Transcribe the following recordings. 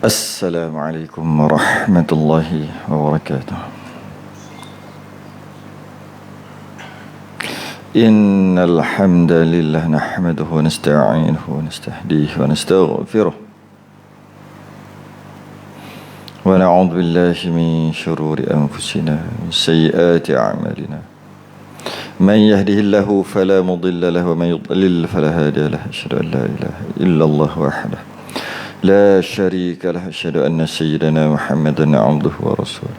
Assalamualaikum warahmatullahi wabarakatuh. Innal hamdalillah nahmaduhu wa nasta'inuhu wa nastahdihi wa nastaghfiruh. Wa na'udzu billahi min shururi anfusina wa sayyiati a'malina. Man yahdihillahu fala mudilla lahu wa man yudlil fala hadiya lahu. Asyhadu an la ilaha illallah wahdahu لا شريك له أشهد أن سيدنا محمدا عبده ورسوله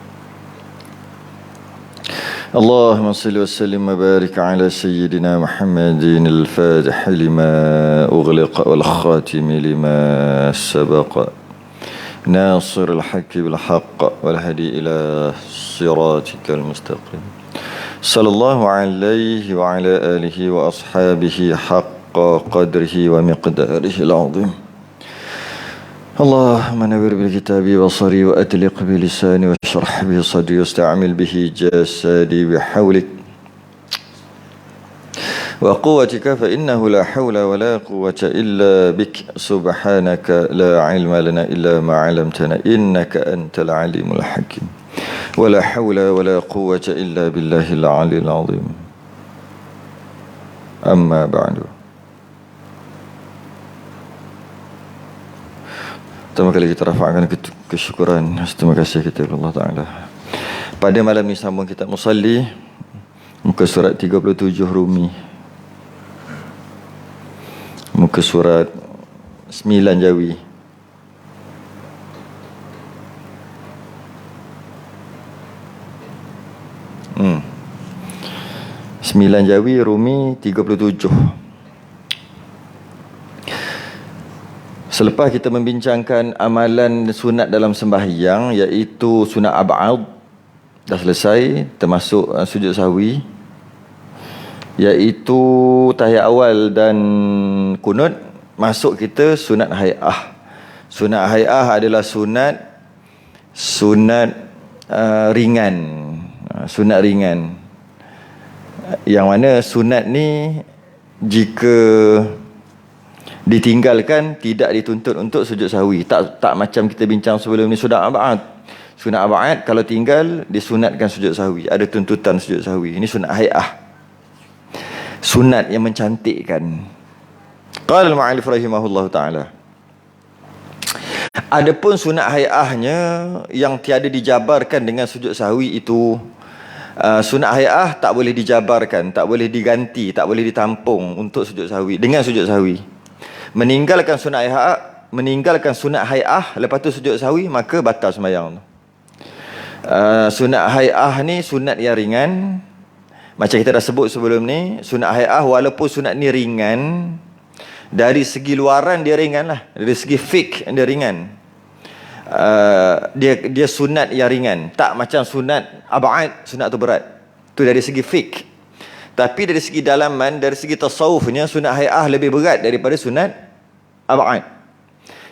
اللهم صل وسلم وبارك على سيدنا محمد الفاتح لما أغلق والخاتم لما سبق ناصر الحق بالحق والهدي إلى صراطك المستقيم صلى الله عليه وعلى آله وأصحابه حق قدره ومقداره العظيم اللهم نور بالكتاب بصري وأتلق بلساني واشرح به صدري واستعمل به جسدي بحولك وقوتك فإنه لا حول ولا قوة إلا بك سبحانك لا علم لنا إلا ما علمتنا إنك أنت العليم الحكيم ولا حول ولا قوة إلا بالله العلي العظيم أما بعد. Pertama kali kita rafa'kan kesyukuran, terima kasih kita kepada Allah Ta'ala. Pada malam ini sambung kita musalli muka surat 37 Rumi, muka surat 9 Jawi. Sembilan Jawi, Rumi 37. Selepas kita membincangkan amalan sunat dalam sembahyang, iaitu sunat ab'ad, dah selesai, termasuk sujud sahwi, iaitu tahiyat awal dan kunut. Masuk kita sunat hay'ah. Sunat hay'ah adalah sunat ringan. Sunat ringan, yang mana sunat ni jika ditinggalkan tidak dituntut untuk sujud sahwi. Tak macam kita bincang sebelum ni sunat ab'ad. Sunat ab'ad kalau tinggal disunatkan sujud sahwi, ada tuntutan sujud sahwi. Ini sunat hay'ah, sunat yang mencantikkan. Qala al-mu'allif rahimahullahu ta'ala, adapun sunat hay'ahnya yang tiada dijabarkan dengan sujud sahwi itu, sunat hay'ah tak boleh dijabarkan, tak boleh diganti, tak boleh ditampung untuk sujud sahwi dengan sujud sahwi. Meninggalkan sunat hay'ah lepas tu sujud sahwi, maka batal sembahyang tu. Sunat hay'ah ni sunat yang ringan. Macam kita dah sebut sebelum ni, sunat hay'ah walaupun sunat ni ringan, dari segi luaran dia ringan lah, dari segi fiqh dia ringan. Dia sunat yang ringan, tak macam sunat ab'ad, sunat tu berat. Tu dari segi fiqh. Tapi dari segi dalaman, dari segi tasawufnya, sunat hay'ah lebih berat daripada sunat ab'ad.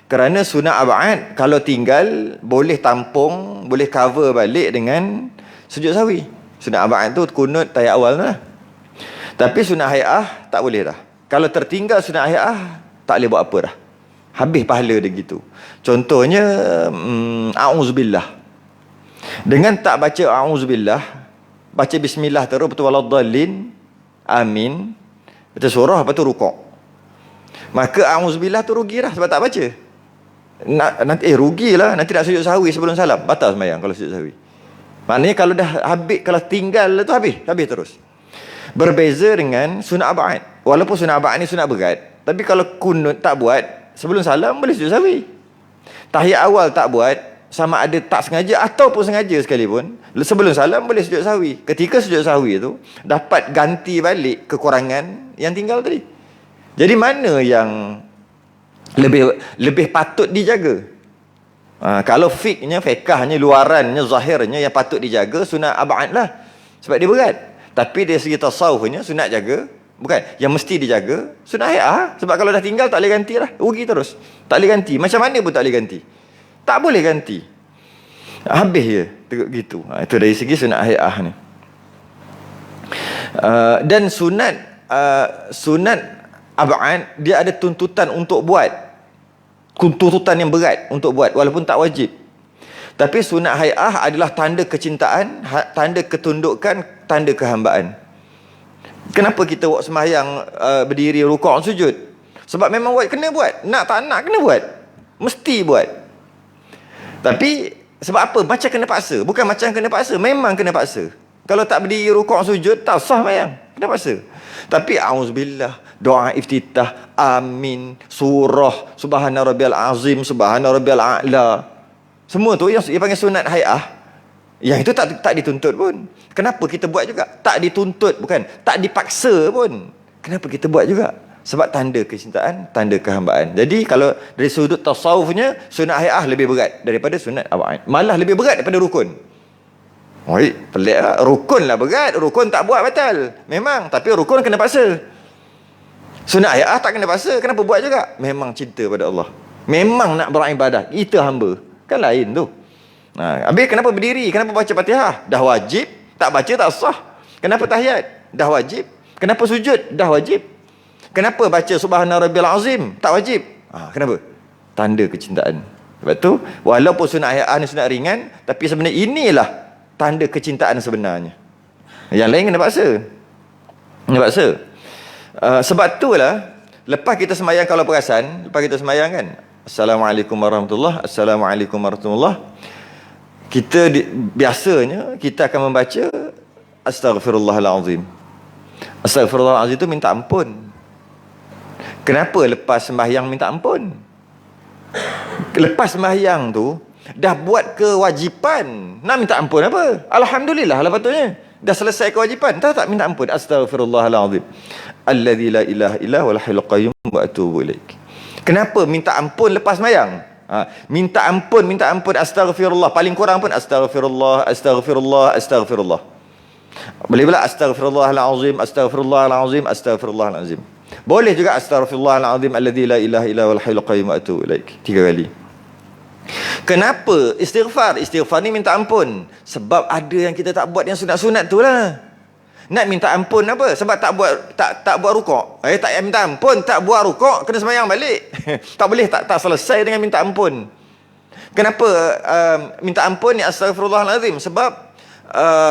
Kerana sunat ab'ad kalau tinggal boleh tampung, boleh cover balik dengan sujud sahwi. Sunat ab'ad tu kunut tahiyat awal lah. Tapi sunat hay'ah tak boleh dah. Kalau tertinggal sunat hay'ah, tak boleh buat apa dah, habis pahala dia gitu. Contohnya a'udzubillah. Dengan tak baca a'udzubillah, baca bismillah terus, betul waladdallin, amin, baca surah, lepas tu rukuk, maka a'udzubillah tu rugilah sebab tak baca. Nanti rugilah, nanti nak sujud sahwi sebelum salam, batal sembahyang kalau sujud sahwi. Maknanya kalau dah habis, kalau tinggal tu habis terus. Berbeza dengan sunat ab'ad. Walaupun sunat ab'ad ni sunat berat, tapi kalau kunut tak buat sebelum salam, boleh sujud sahwi. Tahiyat awal tak buat, sama ada tak sengaja ataupun sengaja sekalipun, sebelum salam boleh sujud sahwi. Ketika sujud sahwi tu dapat ganti balik kekurangan yang tinggal tadi. Jadi mana yang lebih patut dijaga? Kalau fiqhnya, luarannya, zahirnya yang patut dijaga sunat ab'ad lah, sebab dia berat. Tapi dari segi tasawufnya sunat jaga, bukan yang mesti dijaga sunat hay'ah. Sebab kalau dah tinggal tak boleh ganti lah, rugi terus, tak boleh ganti. Macam mana pun tak boleh ganti, tak boleh ganti, habis je gitu. Itu dari segi sunat hay'ah ni. Dan sunat ab'ad dia ada tuntutan untuk buat. tuntutan yang berat untuk buat walaupun tak wajib. Tapi sunat hai'ah adalah tanda kecintaan, tanda ketundukan, tanda kehambaan. Kenapa kita buat sembahyang berdiri, rukuk, sujud? Sebab memang kena buat. Nak tak nak kena buat. Mesti buat. Tapi sebab apa? Macam kena paksa. Bukan macam kena paksa, memang kena paksa. Kalau tak berdiri, rukuk, sujud, tak sah sembahyang. Kena paksa. Tapi auzubillah, doa iftitah, amin, surah, subhana rabbiyal azim, subhana rabbiyal a'la. Semua tu yang panggil sunat hai'ah. Yang itu tak dituntut pun. Kenapa kita buat juga? Tak dituntut, bukan. Tak dipaksa pun. Kenapa kita buat juga? Sebab tanda kecintaan, tanda kehambaan. Jadi kalau dari sudut tasawufnya, sunat hai'ah lebih berat daripada sunat ab'ad. Malah lebih berat daripada rukun. Oi, pelik lah. Rukun lah berat. Rukun tak buat batal. Memang. Tapi rukun kena paksa. Sunat hai'ah tak kena paksa. Kenapa buat juga? Memang cinta pada Allah. Memang nak beribadah. Kita hamba. Kan lain tu. Habis kenapa berdiri? Kenapa baca Fatihah? Dah wajib. Tak baca tak sah. Kenapa tahiyat? Dah wajib. Kenapa sujud? Dah wajib. Kenapa baca subhana rabbiyal azim? Tak wajib. Kenapa? Tanda kecintaan. Sebab tu walaupun sunat hai'ah ni sunat ringan, tapi sebenarnya inilah tanda kecintaan sebenarnya. Yang lain kena paksa. Kena paksa. Sebab itulah lepas kita sembahyang, kalau perasan, lepas kita sembahyang kan, Assalamualaikum warahmatullahi, Assalamualaikum warahmatullahi, kita biasanya kita akan membaca Astaghfirullahalazim. Astaghfirullahalazim itu minta ampun. Kenapa lepas sembahyang minta ampun? Lepas sembahyang tu dah buat kewajipan, nak minta ampun apa? Alhamdulillah lah patutnya. Dah selesai kewajipan, tak minta ampun. Astaghfirullahalazim alladzi la ilaha illa huwal hayyul qayyum wa atubu ilaik. Kenapa minta ampun lepas sembahyang? Minta ampun, astaghfirullah. Paling kurang pun astaghfirullah, astaghfirullah, astaghfirullah. Boleh pula astaghfirullahalazim, astaghfirullahalazim, astaghfirullahalazim. Boleh juga astaghfirullahalazim alladzi la ilaha illa huwal hayyul qayyum wa atubu ilaik. 3 kali. Kenapa istighfar? Istighfar ni minta ampun. Sebab ada yang kita tak buat yang sunat-sunat tu lah. Nak minta ampun apa? Sebab tak buat rukuk. Tak payah minta ampun, tak buat rukuk, kena sembahyang balik. Tak boleh, tak selesai dengan minta ampun. Kenapa minta ampun ni astaghfirullahalazim? Sebab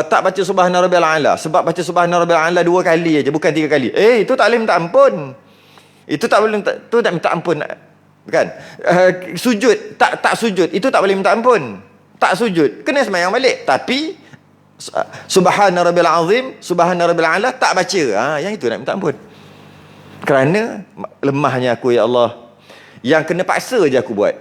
tak baca subhana rabbiyal a'la. Sebab baca subhana rabbiyal a'la 2 kali aja, bukan 3 kali. Itu tak boleh minta ampun. Itu tak boleh tu tak minta ampun. Bukan. Sujud, tak sujud, itu tak boleh minta ampun. Tak sujud, kena sembahyang balik. Tapi subhana rabbil azim, subhana rabbil a'la tak baca. Yang itu nak minta ampun. Kerana lemahnya aku, ya Allah. Yang kena paksa je aku buat.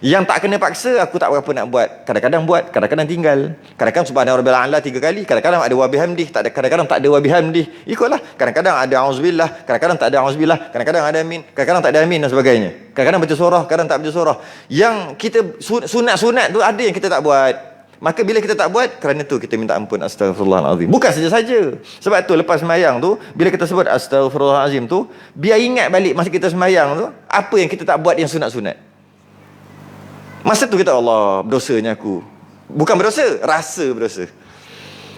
Yang tak kena paksa, aku tak berapa nak buat. Kadang-kadang buat, kadang-kadang tinggal. Kadang-kadang subhana rabbil a'la 3 kali, kadang-kadang ada wa bihamdih, kadang-kadang tak ada wa bihamdih. Ikutlah. Kadang-kadang ada auzubillah, kadang-kadang tak ada auzubillah, kadang-kadang ada amin, kadang-kadang tak ada amin dan sebagainya. Kadang-kadang baca surah, kadang tak baca surah. Yang kita sunat-sunat tu ada yang kita tak buat. Maka bila kita tak buat, kerana tu kita minta ampun astaghfirullahalazim. Bukan saja-saja. Sebab tu lepas sembahyang tu, bila kita sebut astaghfirullahalazim tu, biar ingat balik masa kita sembahyang tu, apa yang kita tak buat yang sunat-sunat. Masa tu kita, Allah, berdosanya aku. Bukan berdosa, rasa berdosa.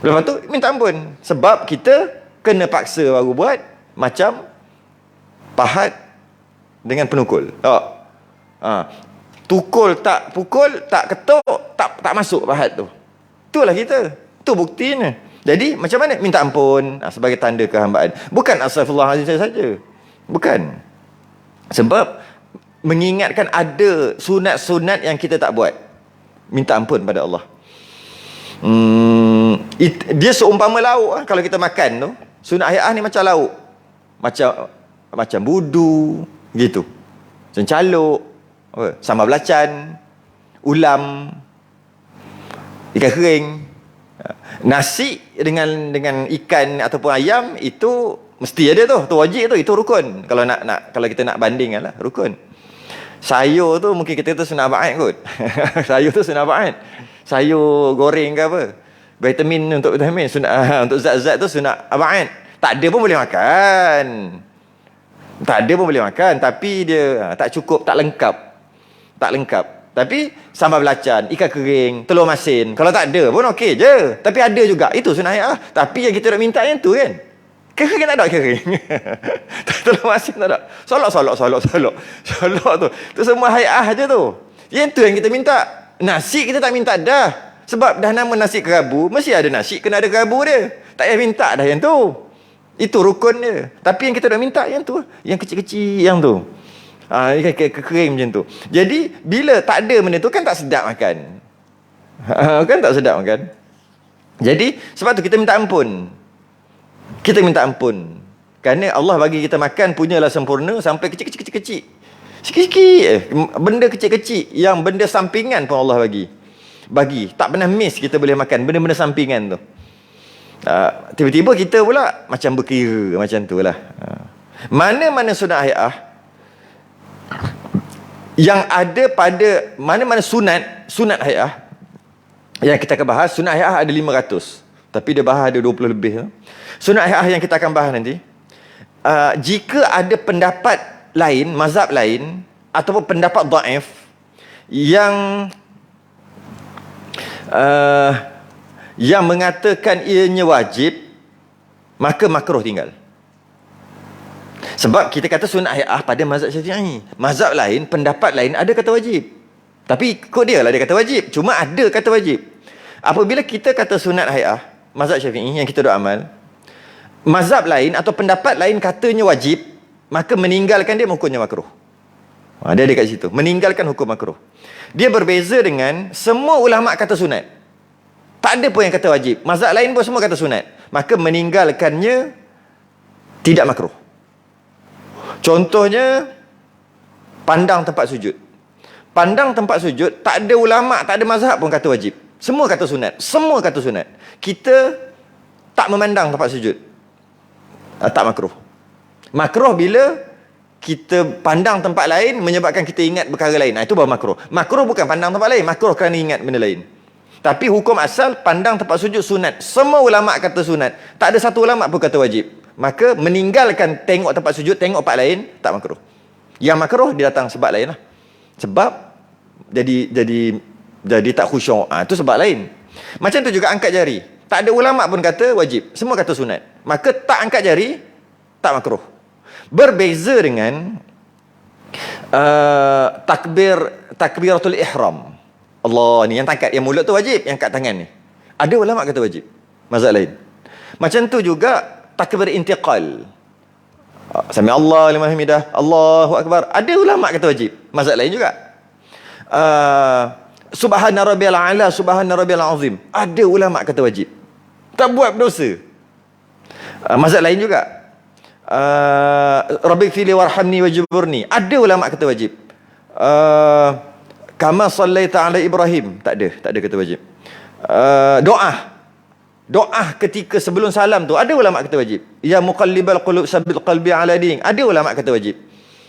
Lepas tu minta ampun. Sebab kita kena paksa baru buat, macam pahat dengan penukul. Pukul tak ketuk, tak masuk pahat tu. Itulah kita. Itu buktinya. Jadi macam mana? Minta ampun sebagai tanda kehambaan. Bukan astaghfirullahalazim saja. Bukan. Sebab mengingatkan ada sunat-sunat yang kita tak buat. Minta ampun pada Allah. Dia seumpama lauk. Kalau kita makan tu, sunat hai'ah ni macam lauk. Macam budu gitu. Macam caluk, sambal belacan, ulam, ikan kering. Nasi dengan ikan ataupun ayam itu mesti ada tu. Tu wajib tu, itu rukun. Kalau kita nak bandingkan lah, rukun. Sayur tu mungkin kita tu sunat ba'id kot. Sayur tu sunat ba'id. Sayur goreng ke apa. Vitamin untuk vitamin, sunat, untuk zat-zat tu sunat ba'id. Tak ada pun boleh makan. Tapi dia tak cukup, tak lengkap. Tapi sambal belacan, ikan kering, telur masin, kalau tak ada pun okey je. Tapi ada juga. Itu sunat hai'ah. Tapi yang kita nak minta yang tu kan. Kering tak ada kering. Tolong masih tak ada. Solok tu. Tu semua hai'ah je tu. Yang tu yang kita minta. Nasi kita tak minta dah. Sebab dah nama nasi kerabu, mesti ada nasi, kena ada kerabu dia. Tak payah minta dah yang tu. Itu rukun dia. Tapi yang kita dah minta yang tu. Yang kecil-kecil yang tu. Kering macam tu. Jadi, bila tak ada benda tu kan tak sedap makan. Kan tak sedap makan. Jadi, sebab tu kita minta ampun. Kita minta ampun. Kerana Allah bagi kita makan punyalah sempurna sampai kecil-kecil. Sikit-sikit. Benda kecil-kecil yang benda sampingan pun Allah bagi. Tak pernah miss kita boleh makan benda-benda sampingan tu. Tiba-tiba kita pula macam berkira macam tu lah. Mana-mana sunat hai'ah yang ada pada mana-mana sunat hai'ah yang kita akan bahas, sunat hai'ah ada 500. Tapi dia bahas ada 20 lebih. Sunat hai'ah yang kita akan bahas nanti, jika ada pendapat lain, mazhab lain ataupun pendapat dhaif yang mengatakan ianya wajib, maka makruh tinggal. Sebab kita kata sunat hai'ah pada mazhab Syafi'i. Mazhab lain, pendapat lain ada kata wajib. Tapi ikut dia lah dia kata wajib. Cuma ada kata wajib. Apabila kita kata sunat hai'ah, mazhab Syafi'i yang kita duk amal, mazhab lain atau pendapat lain katanya wajib, maka meninggalkan dia hukumnya makruh. Dia ada kat situ. Meninggalkan hukum makruh. Dia berbeza dengan semua ulama kata sunat. Tak ada pun yang kata wajib. Mazhab lain pun semua kata sunat. Maka meninggalkannya tidak makruh. Contohnya, pandang tempat sujud. Pandang tempat sujud, tak ada ulama, tak ada mazhab pun kata wajib. Semua kata sunat. Semua kata sunat. Kita tak memandang tempat sujud. Tak makruh. Makruh bila kita pandang tempat lain menyebabkan kita ingat perkara lain. Itu baru makruh. Makruh bukan pandang tempat lain. Makruh kerana ingat benda lain. Tapi hukum asal pandang tempat sujud sunat. Semua ulama kata sunat. Tak ada satu ulama pun kata wajib. Maka meninggalkan tengok tempat sujud, tengok tempat lain, tak makruh. Yang makruh dia datang sebab lain lah. Sebab jadi tak khusyuk. Itu sebab lain. Macam tu juga angkat jari. Tak ada ulama pun kata wajib. Semua kata sunat. Maka tak angkat jari, tak makruh. Berbeza dengan takbiratul ihram. Allah ni yang tangkat, yang mulut tu wajib, yang kat tangan ni. Ada ulama kata wajib. Mazhab lain. Macam tu juga takbir intiqal. Sami Allah liman hamidah, Allahu akbar. Ada ulama kata wajib. Mazhab lain juga. Subhana rabbiyal a'la, subhana rabbiyal azim. Ada ulama kata wajib. Tak buat berdosa. Mazhab lain juga. Rabbighfirli warhamni wajburni. Ada ulama kata wajib. Kama sallaita ala Ibrahim. Tak ada kata wajib. Doa ketika sebelum salam tu ada ulama kata wajib. Ya muqallibal qulub sabbit qalbi ala dinik. Ada ulama kata wajib.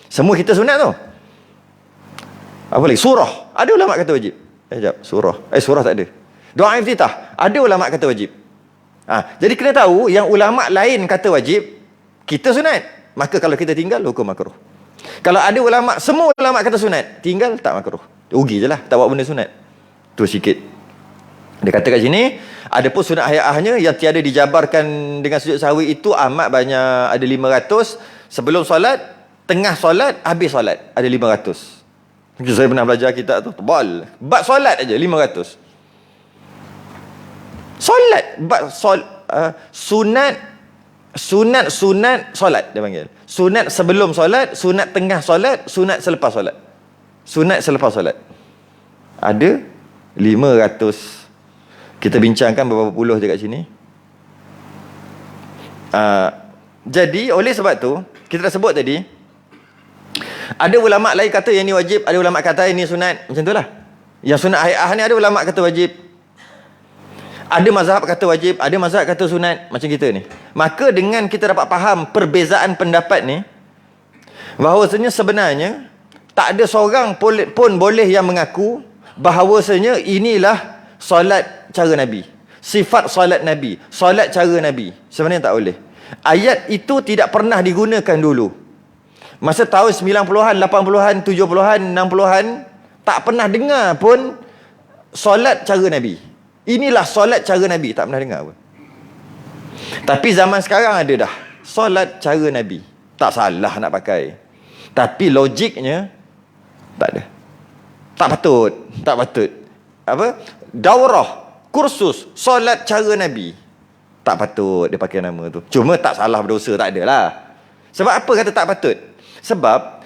Semua kita sunat tu. Apa lagi? Surah. Ada ulama kata wajib. Surah tak ada. Doa iftitah. Ada ulama kata wajib. Jadi kena tahu yang ulama lain kata wajib, kita sunat. Maka kalau kita tinggal, hukum makruh. Kalau ada ulama, semua ulama kata sunat, tinggal tak makruh. Rugi je lah, tak buat benda sunat. Tu sikit. Dia kata kat sini, ada pun sunat hai'ahnya yang tiada dijabarkan dengan sujud sahwi itu amat banyak. Ada 500. Sebelum solat, tengah solat, habis solat. Ada 500. Saya pernah belajar kitab tu, tebal. Bab solat aja 500. Solat, sunat solat dia panggil. Sunat sebelum solat, sunat tengah solat, sunat selepas solat. Sunat selepas solat. Ada 500. Kita bincangkan beberapa puluh je kat sini. Jadi oleh sebab tu, kita dah sebut tadi, ada ulama lain kata yang ni wajib, ada ulama kata yang ni sunat. Macam tu lah. Yang sunat hai'ah ni ada ulama kata wajib, ada mazhab kata wajib, ada mazhab kata sunat. Macam kita ni. Maka dengan kita dapat faham perbezaan pendapat ni, bahawasanya sebenarnya tak ada seorang pun boleh yang mengaku bahawasanya inilah solat cara Nabi, sifat solat Nabi, solat cara Nabi. Sebenarnya tak boleh. Ayat itu tidak pernah digunakan dulu. Masa tahun 90-an, 80-an, 70-an, 60-an, tak pernah dengar pun solat cara Nabi. Inilah solat cara Nabi, tak pernah dengar pun. Tapi zaman sekarang ada dah solat cara Nabi. Tak salah nak pakai. Tapi logiknya tak ada. Tak patut. Tak patut. Apa? Daurah, kursus, solat cara Nabi. Tak patut dia pakai nama tu. Cuma tak salah berdosa, tak adalah. Sebab apa kata tak patut? Sebab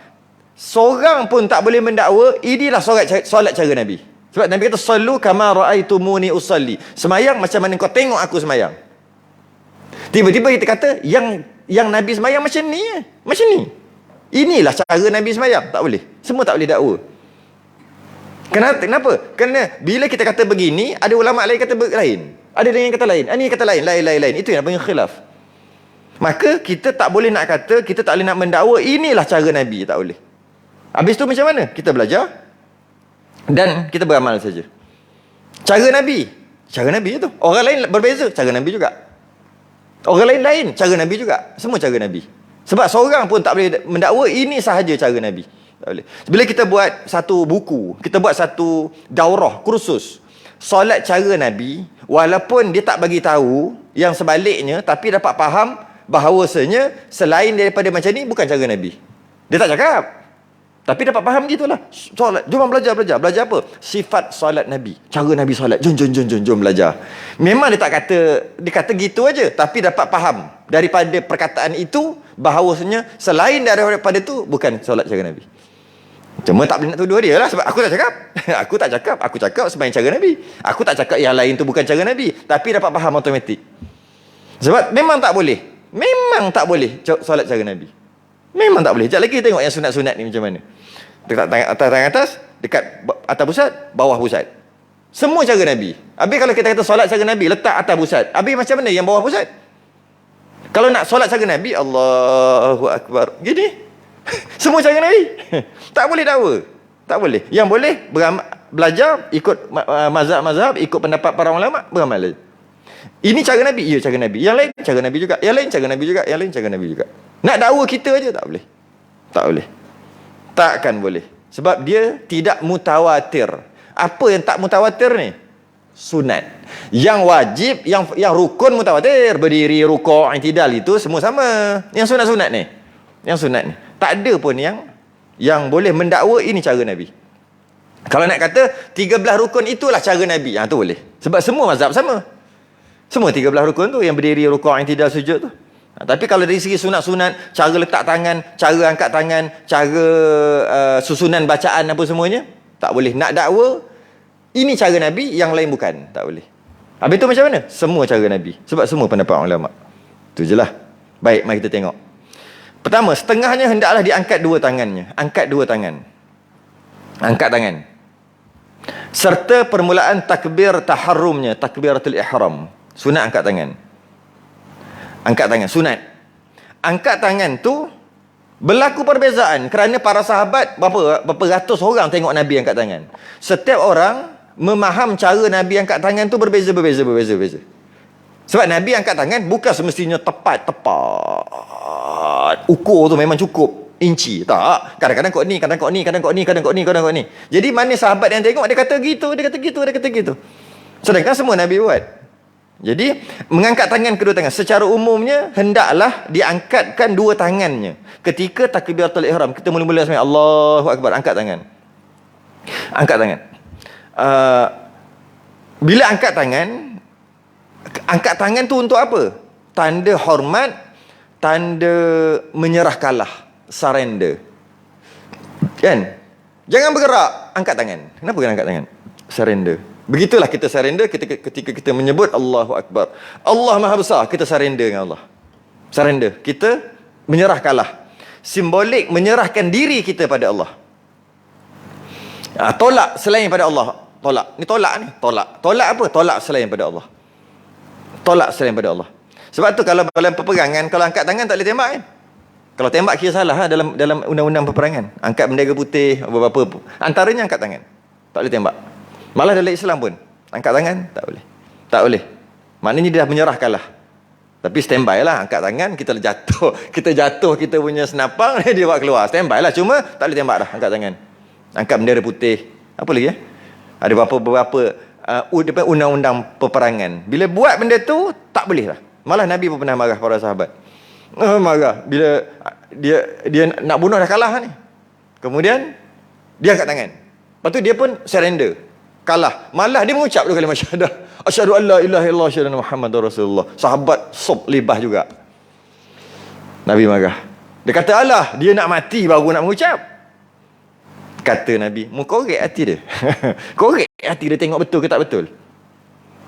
seorang pun tak boleh mendakwa inilah solat cara Nabi. Sebab Nabi kata sallu kama raaitumuni usalli. Semayang macam mana kau tengok aku semayang. Tiba-tiba kita kata yang Nabi semayang macam ni. Macam ni. Inilah cara Nabi semayang. Tak boleh. Semua tak boleh dakwa. Kenapa? Kerana bila kita kata begini, ada ulama lain kata lain. Ada yang kata lain. Ini kata lain. Lain. Itu yang panggil khilaf. Maka kita tak boleh nak kata, kita tak boleh nak mendakwa inilah cara Nabi. Tak boleh. Habis tu macam mana? Kita belajar dan kita beramal saja. Cara Nabi tu. Orang lain berbeza, cara Nabi juga. Orang lain, cara Nabi juga. Semua cara Nabi. Sebab seorang pun tak boleh mendakwa ini sahaja cara Nabi. Tak boleh. Bila kita buat satu buku, kita buat satu daurah, kursus solat cara Nabi, walaupun dia tak bagi tahu yang sebaliknya, tapi dapat faham bahawasanya selain daripada macam ni bukan cara Nabi. Dia tak cakap, tapi dapat faham gitulah. Solat, jom belajar apa? Sifat solat Nabi, cara Nabi solat. Jom belajar. Memang dia tak kata, dia kata gitu aja, tapi dapat faham daripada perkataan itu bahawasanya selain daripada itu bukan solat cara Nabi. Cuma tak boleh nak tuduh dia lah, sebab aku tak cakap. Aku cakap sebagai cara Nabi. Aku tak cakap yang lain tu bukan cara Nabi, tapi dapat faham automatik. Sebab memang tak boleh solat cara Nabi. Memang tak boleh. Sekejap lagi tengok yang sunat-sunat ni macam mana. Dekat tangan atas, dekat atas pusat, bawah pusat. Semua cara Nabi. Habis kalau kita kata solat cara Nabi, letak atas pusat. Habis macam mana yang bawah pusat? Kalau nak solat cara Nabi, Allahu Akbar, gini. Semua cara Nabi. Tak boleh dakwa. Tak boleh. Yang boleh belajar, ikut mazhab-mazhab, ikut pendapat para ulama, beramal. Ini cara Nabi. Ya, cara Nabi. Yang lain cara Nabi juga. Yang lain cara Nabi juga. Yang lain cara Nabi juga. Nak dakwa kita aja tak boleh. Tak boleh. Takkan boleh. Sebab dia tidak mutawatir. Apa yang tak mutawatir ni? Sunat. Yang wajib, yang rukun mutawatir. Berdiri, rukuk, i'tidal itu semua sama. Yang sunat-sunat ni. Yang sunat ni. Tak ada pun yang boleh mendakwa ini cara Nabi. Kalau nak kata 13 rukun itulah cara Nabi, tu boleh. Sebab semua mazhab sama. Semua 13 rukun tu, yang berdiri, rukuk, i'tidal, sujud tu. Tapi kalau dari segi sunat-sunat, cara letak tangan, cara angkat tangan, cara susunan bacaan apa semuanya, tak boleh. Nak dakwa ini cara Nabi, yang lain bukan. Tak boleh. Habis tu macam mana? Semua cara Nabi. Sebab semua pendapat ulama. Itu je lah. Baik, mari kita tengok. Pertama, setengahnya hendaklah diangkat dua tangannya. Angkat dua tangan. Angkat tangan. Serta permulaan takbir taharrumnya, takbiratul ihram. Sunat angkat tangan. Angkat tangan, sunat. Angkat tangan tu berlaku perbezaan kerana para sahabat berapa ratus orang tengok Nabi angkat tangan. Setiap orang memaham cara Nabi angkat tangan tu berbeza. Sebab Nabi angkat tangan bukan semestinya tepat. Ukur tu memang cukup inci. Tak. Kadang-kadang kau ni, kadang-kadang kau ni. Jadi mana sahabat yang tengok dia kata gitu. Sedangkan semua Nabi buat. Jadi mengangkat tangan kedua tangan secara umumnya hendaklah diangkatkan dua tangannya ketika takbiratul ihram. Kita mula-mula sembahyang Allahu Akbar, angkat tangan. Bila angkat tangan tu untuk apa? Tanda hormat, tanda menyerah kalah, surrender. Kan? Jangan bergerak, angkat tangan. Kenapa kena angkat tangan? Surrender. Begitulah kita surrender ketika kita menyebut Allahu Akbar. Allah Maha Besar, kita surrender dengan Allah. Surrender. Kita menyerah kalah. Simbolik menyerahkan diri kita pada Allah. Tolak selain pada Allah. Tolak. Ni tolak ni. Tolak apa? Tolak selain pada Allah. Tolak selain pada Allah. Sebab tu kalau dalam peperangan, kalau angkat tangan tak boleh tembak kan? Kalau tembak kira salah dalam undang-undang peperangan. Angkat bendera putih, apa-apa. Antaranya angkat tangan. Tak boleh tembak. Malah dalam Islam pun angkat tangan tak boleh. Maknanya dia dah menyerah kalah. Tapi standby lah, angkat tangan, kita jatuh kita punya senapang, dia buat keluar. Standby lah, cuma tak boleh tembak dah, angkat tangan. Angkat bendera putih. Apa lagi ada beberapa undang-undang peperangan. Bila buat benda tu tak boleh lah. Malah Nabi pun pernah marah para sahabat. Marah. Bila dia nak bunuh dah kalah ni. Kemudian dia angkat tangan. Lepas tu dia pun surrender. Kalah. Malah dia mengucap dulu kalimah syahadah. Asyhadu an la ilaha illallah asyhadu anna Muhammadar Rasulullah. Sahabat sob libah juga. Nabi marah. Dia kata, alah, dia nak mati baru nak mengucap. Kata Nabi, mu korek hati dia. Korek hati dia, tengok betul ke tak betul.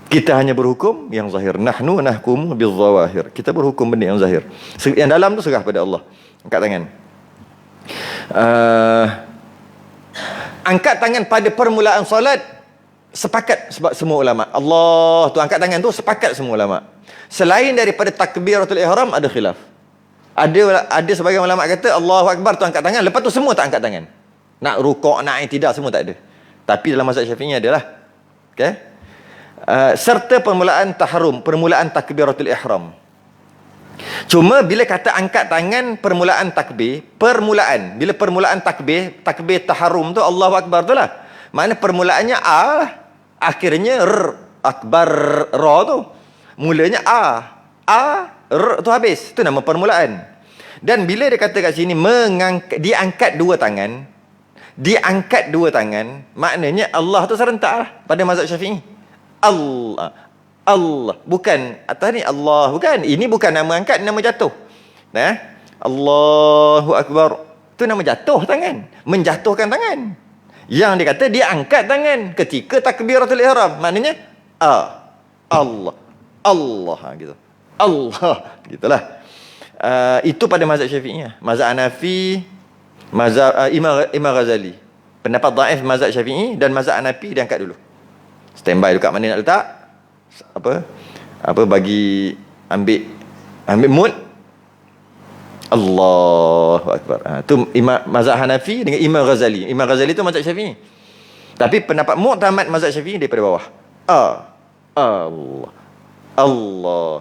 Kita hanya berhukum yang zahir. Nahnu nahkumu bil zawahir. Kita berhukum benda yang zahir. Yang dalam tu serah pada Allah. Angkat tangan. Angkat tangan pada permulaan solat, sepakat sebab semua ulama. Allah tu angkat tangan tu sepakat semua ulama. Selain daripada takbiratul ihram ada khilaf. Ada sebagian ulama kata Allahu akbar tu angkat tangan, lepas tu semua tak angkat tangan. Nak rukuk, nak i'tidal semua tak ada. Tapi dalam mazhab Syafi'i adalah. Okey. Serta permulaan tahrum, permulaan takbiratul ihram. Cuma bila kata angkat tangan permulaan takbir, bila permulaan takbir tahrum tu Allahu akbar tu lah. Mana permulaannya akhirnya akbar ra tu. Mulanya r tu habis. Tu nama permulaan. Dan bila dia kata kat sini diangkat dua tangan, maknanya Allah tu serentak lah pada mazhab Syafi'i. Allah bukan atas ni Allah, bukan. Ini bukan nama angkat, nama jatuh. Nah, Allahu akbar. Tu nama jatuh tangan, menjatuhkan tangan. Yang dia kata dia angkat tangan ketika takbiratul ihram, maknanya Allah gitu. Allah gitulah. Itu pada mazhab Syafi'i. Mazhab Hanafi, mazhab Imam Ghazali. Pendapat dhaif mazhab Syafi'i dan mazhab Hanafi dia angkat dulu. Standby dulu kat mana nak letak. Apa bagi ambil mood. Allahu akbar. Tu mazhab Hanafi dengan Imam Ghazali. Imam Ghazali tu mazhab Syafi'i. Tapi pendapat muktamad mazhab Syafi'i daripada bawah. Allah.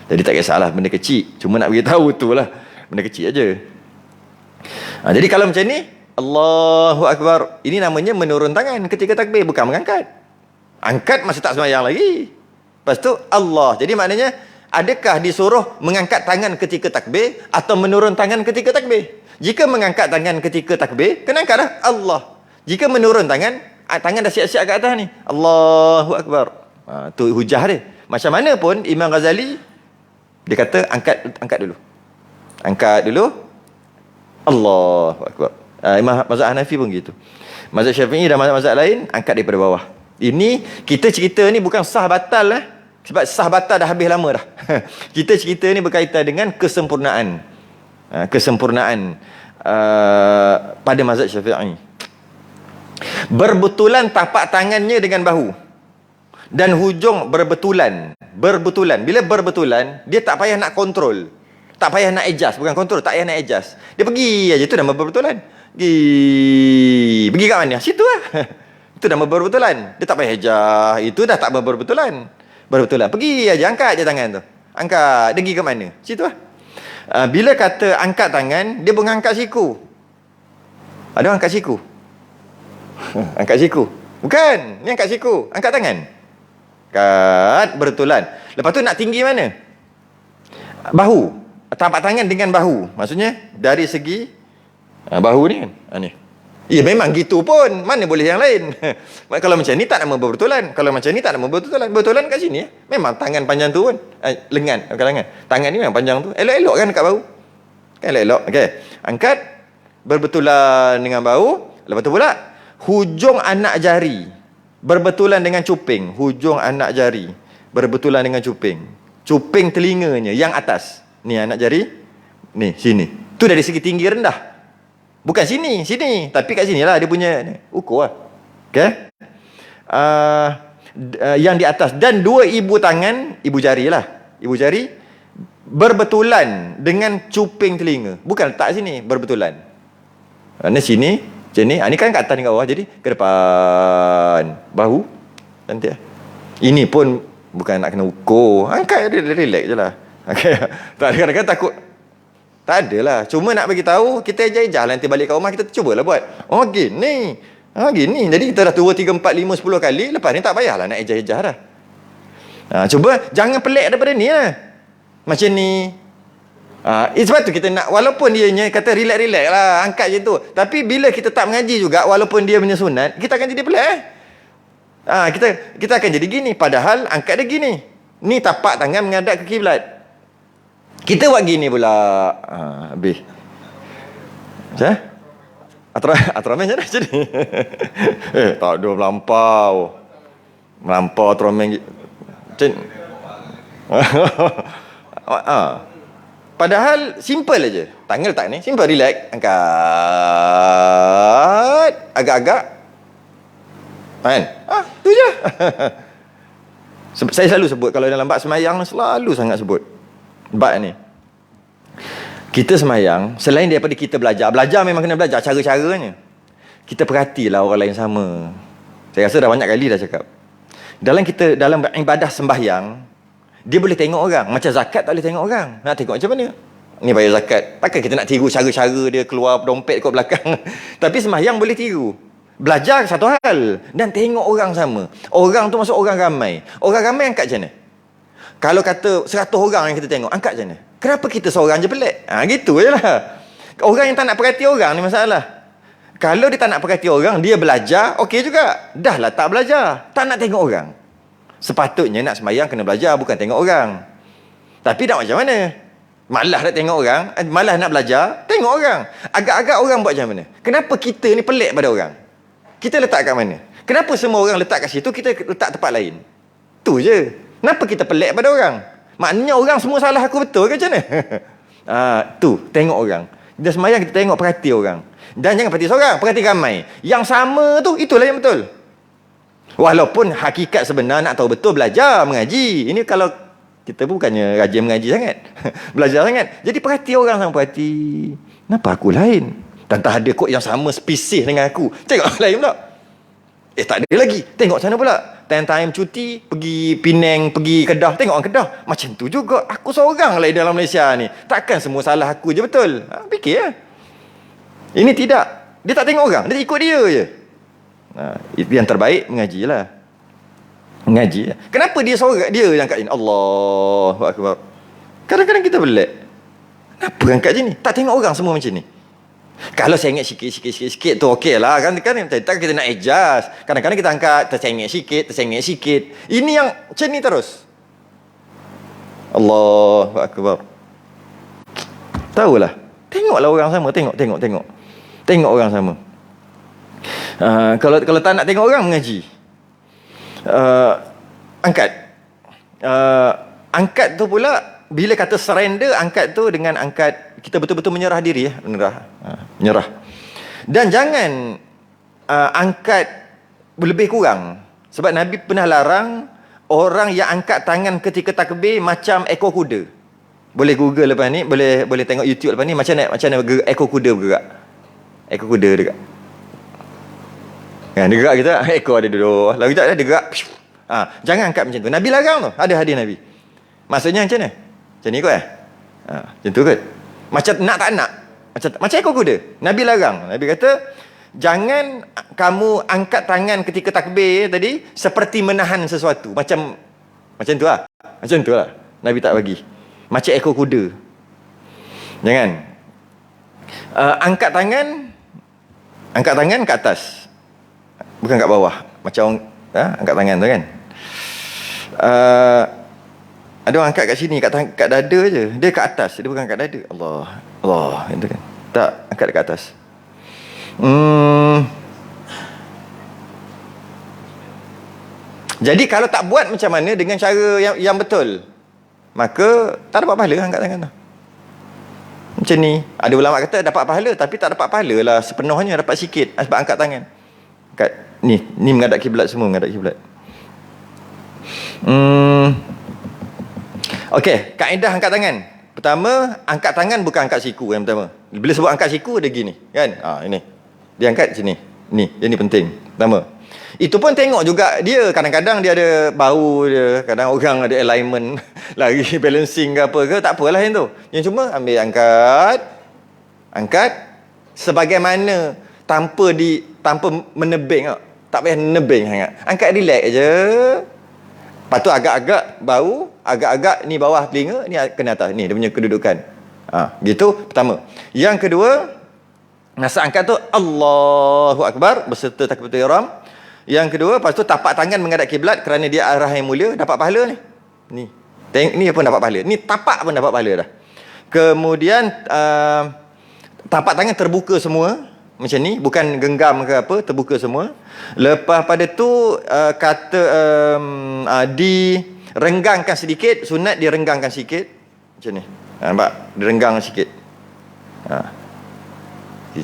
Jadi tak kisahlah benda kecil. Cuma nak beritahu tu lah. Benda kecil aja. Jadi kalau macam ni, Allahu Akbar. Ini namanya menurun tangan ketika takbir. Bukan mengangkat. Angkat masih tak sembahyang lagi. Lepas tu Allah. Jadi maknanya, adakah disuruh mengangkat tangan ketika takbir atau menurun tangan ketika takbir? Jika mengangkat tangan ketika takbir, kena angkat dah Allah. Jika menurun tangan dah siap-siap kat atas ni. Allahu Akbar. Tu hujah dia. Macam mana pun Imam Ghazali dia kata angkat dulu. Angkat dulu. Allahu Akbar. Imam mazhab Hanafi pun gitu. Mazhab Syafi'i dan mazhab lain angkat daripada bawah. Ini kita cerita ni bukan sah batal lah. Sebab sah batal dah habis lama dah. Kita cerita ni berkaitan dengan kesempurnaan. Kesempurnaan pada mazhab Syafi'i. Berbetulan tapak tangannya dengan bahu. Dan hujung berbetulan. Bila berbetulan, dia tak payah nak kontrol. Tak payah nak adjust. Bukan kontrol, tak payah nak adjust. Dia pergi aja. Itu nama berbetulan. Pergi kat mana? Situ lah. Itu nama berbetulan. Dia tak payah adjust. Itu dah tak berbetulan. Berbetulan. Pergi aja, angkat je tangan tu. Angkat. Dia pergi ke mana? Situ lah. Bila kata angkat tangan, dia bukan angkat siku. Ada orang angkat siku? Angkat siku. Bukan. Ni angkat siku. Angkat tangan. Angkat berbetulan. Lepas tu nak tinggi mana? Bahu. Tapak tangan dengan bahu. Maksudnya dari segi bahu ni kan. Ni. Ya memang gitu pun. Mana boleh yang lain. Kalau macam ni tak nama berbetulan. Kalau macam ni tak nama berbetulan. Berbetulan kat sini. Memang tangan panjang tu pun. Lengan. Bukan lengan. Tangan ni memang panjang tu. Elok-elok kan kat bahu. Kan elok-elok. Okay. Angkat. Berbetulan dengan bahu. Lepas tu pula. Hujung anak jari. Berbetulan dengan cuping. Hujung anak jari. Berbetulan dengan cuping. Cuping telinganya. Yang atas. Ni anak jari. Ni. Sini. Tu dari segi tinggi rendah. Bukan sini. Sini. Tapi kat sini lah dia punya. Ukur lah. Okay. Yang di atas. Dan dua ibu tangan. Ibu jari lah. Ibu jari. Berbetulan dengan cuping telinga. Bukan letak sini. Berbetulan. Ni sini. Macam ni. Ni kan kat atas ni kat bawah. Jadi ke depan. Bahu. Cantik lah. Ini pun bukan nak kena ukur. Angkat dia relax je lah. Okay. Tak ada kadang-kadang takut. Tak adalah. Cuma nak bagi tahu kita ejah-ejah lah. Nanti balik kat rumah kita cubalah buat. Oh gini. Gini. Jadi kita dah 2, 3, 4, 5, 10 kali. Lepas ni tak payahlah nak ejah-ejah dah. Cuba jangan pelik daripada ni lah. Macam ni. Sebab tu kita nak, walaupun dia kata relax-relax lah, angkat je tu. Tapi bila kita tak mengaji juga, walaupun dia punya sunat, kita akan jadi pelik kita akan jadi gini. Padahal angkat dia gini. Ni tapak tangan menghadap ke kiblat. Kita buat gini pula. Habis. Macam Atramen macam mana jadi? Tak ada melampau. Melampau Atramen. Macam padahal simple aja. Tangan letak ni, simple, relax, angkat, agak-agak. Kan? Tu je. Saya selalu sebut kalau dalam bab semayang, selalu sangat sebut bab ni. Kita semayang, selain daripada kita belajar memang kena belajar cara-caranya. Kita perhatilah orang lain sama. Saya rasa dah banyak kali dah cakap. Dalam ibadah sembahyang, dia boleh tengok orang. Macam zakat tak boleh tengok orang. Nak tengok macam mana? Ni bayar zakat. Takkan kita nak tiru cara-cara dia keluar dompet kat belakang. Tapi sembahyang boleh tiru. Belajar satu hal. Dan tengok orang sama. Orang tu masuk orang ramai. Orang ramai angkat macam mana? Kalau kata 100 orang yang kita tengok, angkat macam mana? Kenapa kita seorang je pelik? Gitu je lah. Orang yang tak nak perhati orang ni masalah. Kalau dia tak nak perhati orang, dia belajar, okey juga. Dah lah tak belajar. Tak nak tengok orang. Sepatutnya nak sembahyang kena belajar, bukan tengok orang. Tapi nak macam mana? Malah nak tengok orang, malah nak belajar, tengok orang. Agak-agak orang buat macam mana? Kenapa kita ni pelik pada orang? Kita letak kat mana? Kenapa semua orang letak kat situ, kita letak tempat lain? Tu je. Kenapa kita pelik pada orang? Maknanya orang semua salah aku betul ke macam mana? Tu, tengok orang. Dia sembahyang kita tengok, perhati orang. Dan jangan perhati seorang, perhati ramai. Yang sama tu, itulah yang betul. Walaupun hakikat sebenar nak tahu betul, belajar, mengaji. Ini kalau kita bukannya rajin mengaji sangat. Belajar sangat. Jadi perhati orang sama, perhati. Kenapa aku lain? Dan tak ada kot yang sama spesies dengan aku. Tengok orang lain pula. Tak ada lagi. Tengok sana pula. Time cuti, pergi Penang, pergi Kedah. Tengok orang Kedah. Macam tu juga. Aku seorang lah dalam Malaysia ni. Takkan semua salah aku je betul. Fikir lah. Ini tidak. Dia tak tengok orang. Dia ikut dia je. Itu yang terbaik, mengaji lah. Mengaji lah. Kenapa dia seorang, dia yang angkat ini? Allahu Akbar. Kadang-kadang kita pelik. Kenapa angkat je ni? Tak tengok orang semua macam ni. Kalau saya ingat sikit tu okey lah. Kan tak kita nak adjust. Kadang-kadang kita angkat, tersengit sikit. Ini yang macam ni terus. Allahu Akbar. Tahulah. Tengoklah orang sama. Tengok orang sama. Kalau tak nak tengok orang, mengaji. Angkat. Angkat tu pula, bila kata surrender, angkat tu dengan angkat kita betul-betul menyerah diri, menyerah. Dan jangan angkat lebih kurang. Sebab Nabi pernah larang orang yang angkat tangan ketika takbir macam ekor kuda. Boleh Google lepas ni, boleh tengok YouTube lepas ni macam mana ekor kuda bergerak. Ekor kuda dekat. Kan dia gerak kita, ekor ada duduk. Lalu kejap dia gerak. Jangan angkat macam tu. Nabi larang tu. Ada hadis Nabi. Maksudnya macam mana? Macam ni kot macam tu kot. Macam nak tak nak. Macam ekor kuda. Nabi larang. Nabi kata, jangan kamu angkat tangan ketika takbir tadi seperti menahan sesuatu. Macam tu lah. Macam tu lah. Nabi tak bagi. Macam ekor kuda. Jangan. Angkat tangan ke atas. Bukan kat bawah. Macam angkat tangan tu kan. Ada orang angkat kat sini, kat dada je. Dia kat atas, dia bukan kat dada. Allah, itu kan. Tak, angkat dekat atas. Jadi kalau tak buat macam mana dengan cara yang betul, maka tak dapat pahala angkat tangan tu. Macam ni. Ada ulama kata dapat pahala, tapi tak dapat pahala lah sepenuhnya, dapat sikit sebab angkat tangan. Angkat ni menghadap kiblat, semua menghadap kiblat. Okey, kaedah angkat tangan. Pertama, angkat tangan bukan angkat siku yang pertama. Bila sebut angkat siku dia gini, kan? Ini. Dia angkat sini. Ni, ini penting. Pertama. Itu pun tengok juga dia, kadang-kadang dia ada bau dia, kadang orang ada alignment lagi balancing ke apa ke, tak apalah yang tu. Yang cuma ambil angkat sebagaimana tanpa menebing, tak payah menebing sangat. Angkat relax je. Lepas tu agak-agak bau, agak-agak ni bawah telinga, ni kena atas. Ni dia punya kedudukan. Gitu pertama. Yang kedua, masa angkat tu Allahu Akbar beserta takbiratul ihram. Yang kedua, lepas tu tapak tangan menghadap kiblat kerana dia arah yang mulia, dapat pahala ni. Ni. Ni pun dapat pahala. Ni tapak pun dapat pahala dah. Kemudian tapak tangan terbuka semua macam ni, bukan genggam ke apa, terbuka semua. Lepas pada tu direnggangkan sedikit, sunat direnggangkan sikit macam ni. Nampak? Direnggang sikit.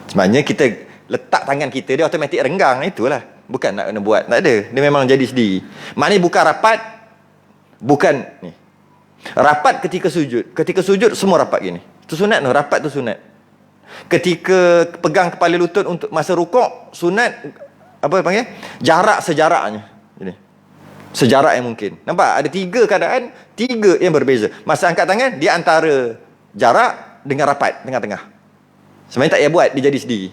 Sebenarnya kita letak tangan kita, dia automatik renggang, itulah. Bukan nak kena buat, tak ada. Dia memang jadi sendiri. Maknanya bukan rapat, bukan ni. Rapat ketika sujud. Ketika sujud semua rapat gini. Itu sunat tu, rapat tu sunat. Ketika pegang kepala lutut untuk masa rukuk, sunat apa panggil? Jarak sejaraknya. Ini. Sejarak yang mungkin. Nampak? Ada 3 keadaan, 3 yang berbeza. Masa angkat tangan, dia antara jarak dengan rapat tengah-tengah. Sebenarnya tak payah buat, dia jadi sendiri.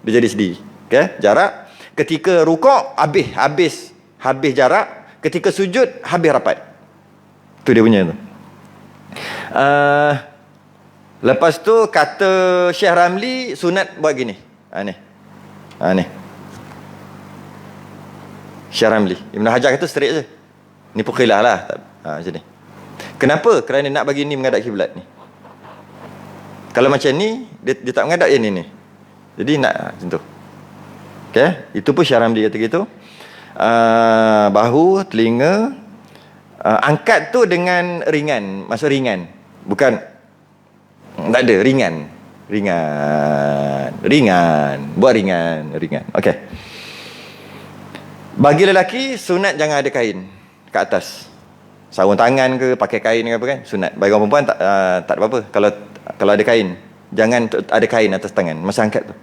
Dia jadi sendiri. Okay? Jarak. Ketika rukuk, habis jarak. Ketika sujud, habis rapat. Itu dia punya tu. Lepas tu kata Syekh Ramli, sunat buat gini. Ni. Ni. Syekh Ramli. Ibn Hajar kata straight je. Ni pun khilaf lah. Macam ni. Kenapa? Kerana nak bagi ni menghadap kiblat ni. Kalau macam ni, dia tak menghadap yang ni. Jadi nak macam tu. Okay? Itu pun Syekh Ramli kata gitu. Bahu, telinga. Angkat tu dengan ringan. Maksud ringan. Bukan. Tak ada. Ringan. Buat ringan. Okay. Bagi lelaki, sunat jangan ada kain kat atas. Sarung tangan ke, pakai kain ke apa kan. Sunat. Bagi orang perempuan tak ada apa-apa. Kalau ada kain. Jangan ada kain atas tangan. Masa angkat tu.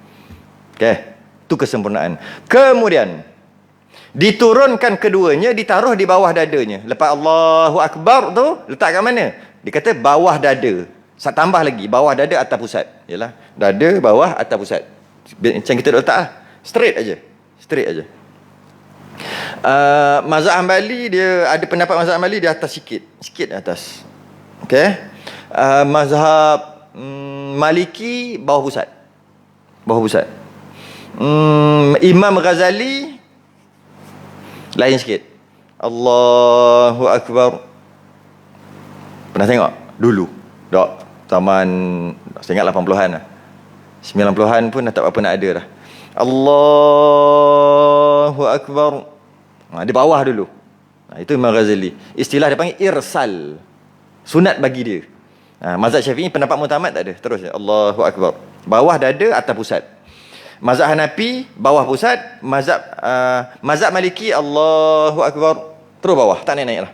Okay. Itu kesempurnaan. Kemudian diturunkan keduanya, ditaruh di bawah dadanya. Lepas Allahu Akbar tu letak kat mana? Dia kata bawah dada. Tambah lagi bawah dada atas pusat. Yalah, dada bawah atas pusat. Macam kita letak lah. Straight aja. Mazhab Hanbali, dia ada pendapat mazhab Hanbali di atas sikit atas. Okey. Mazhab Maliki bawah pusat. Imam Ghazali lain sikit. Allahu Akbar. Pernah tengok? Dulu. Tak. Zaman saya ingat 80-an lah. 90-an pun dah tak apa nak ada dah. Allahu Akbar. Di bawah dulu. Itu Imam Ghazali. Istilah dia panggil irsal. Sunat bagi dia. Mazhab Syafi'i pendapat mutamat tak ada. Terus Allahu Akbar. Bawah dada, atas pusat. Mazhab Hanafi bawah pusat. Mazhab Maliki Allahu Akbar terus bawah, tak naik lah.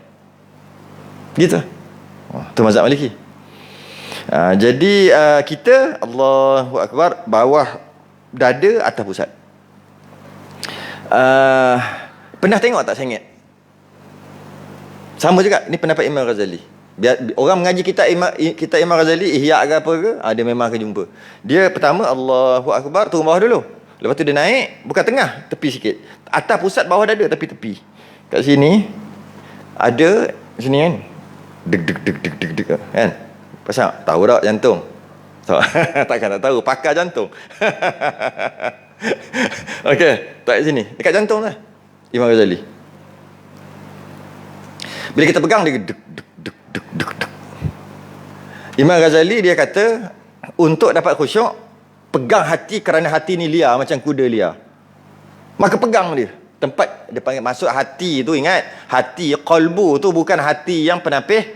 Gitu. Tu mazhab Maliki. Jadi kita Allahu Akbar bawah dada, atas pusat. Pernah tengok tak sengit? Sama juga. Ini pendapat Imam Ghazali. Orang mengaji kita Imam Ghazali, Ihya ke apa ke, dia memang akan jumpa. Dia pertama Allahu Akbar, turun bawah dulu. Lepas tu dia naik, bukan tengah, tepi sikit. Atas pusat, bawah dada, tepi. Kat sini ada sini kan. Deg kan. Pasal tahu tak jantung? Takkan tak tahu, pakar jantung. Okey, tak kat sini. Dekat jantung lah. Imam Ghazali. Bila kita pegang dia deg. Imam Ghazali dia kata untuk dapat khusyuk, pegang hati kerana hati ni liar macam kuda liar. Maka pegang dia. Tempat dia panggil masuk hati tu, ingat, hati qalbu tu bukan hati yang penapis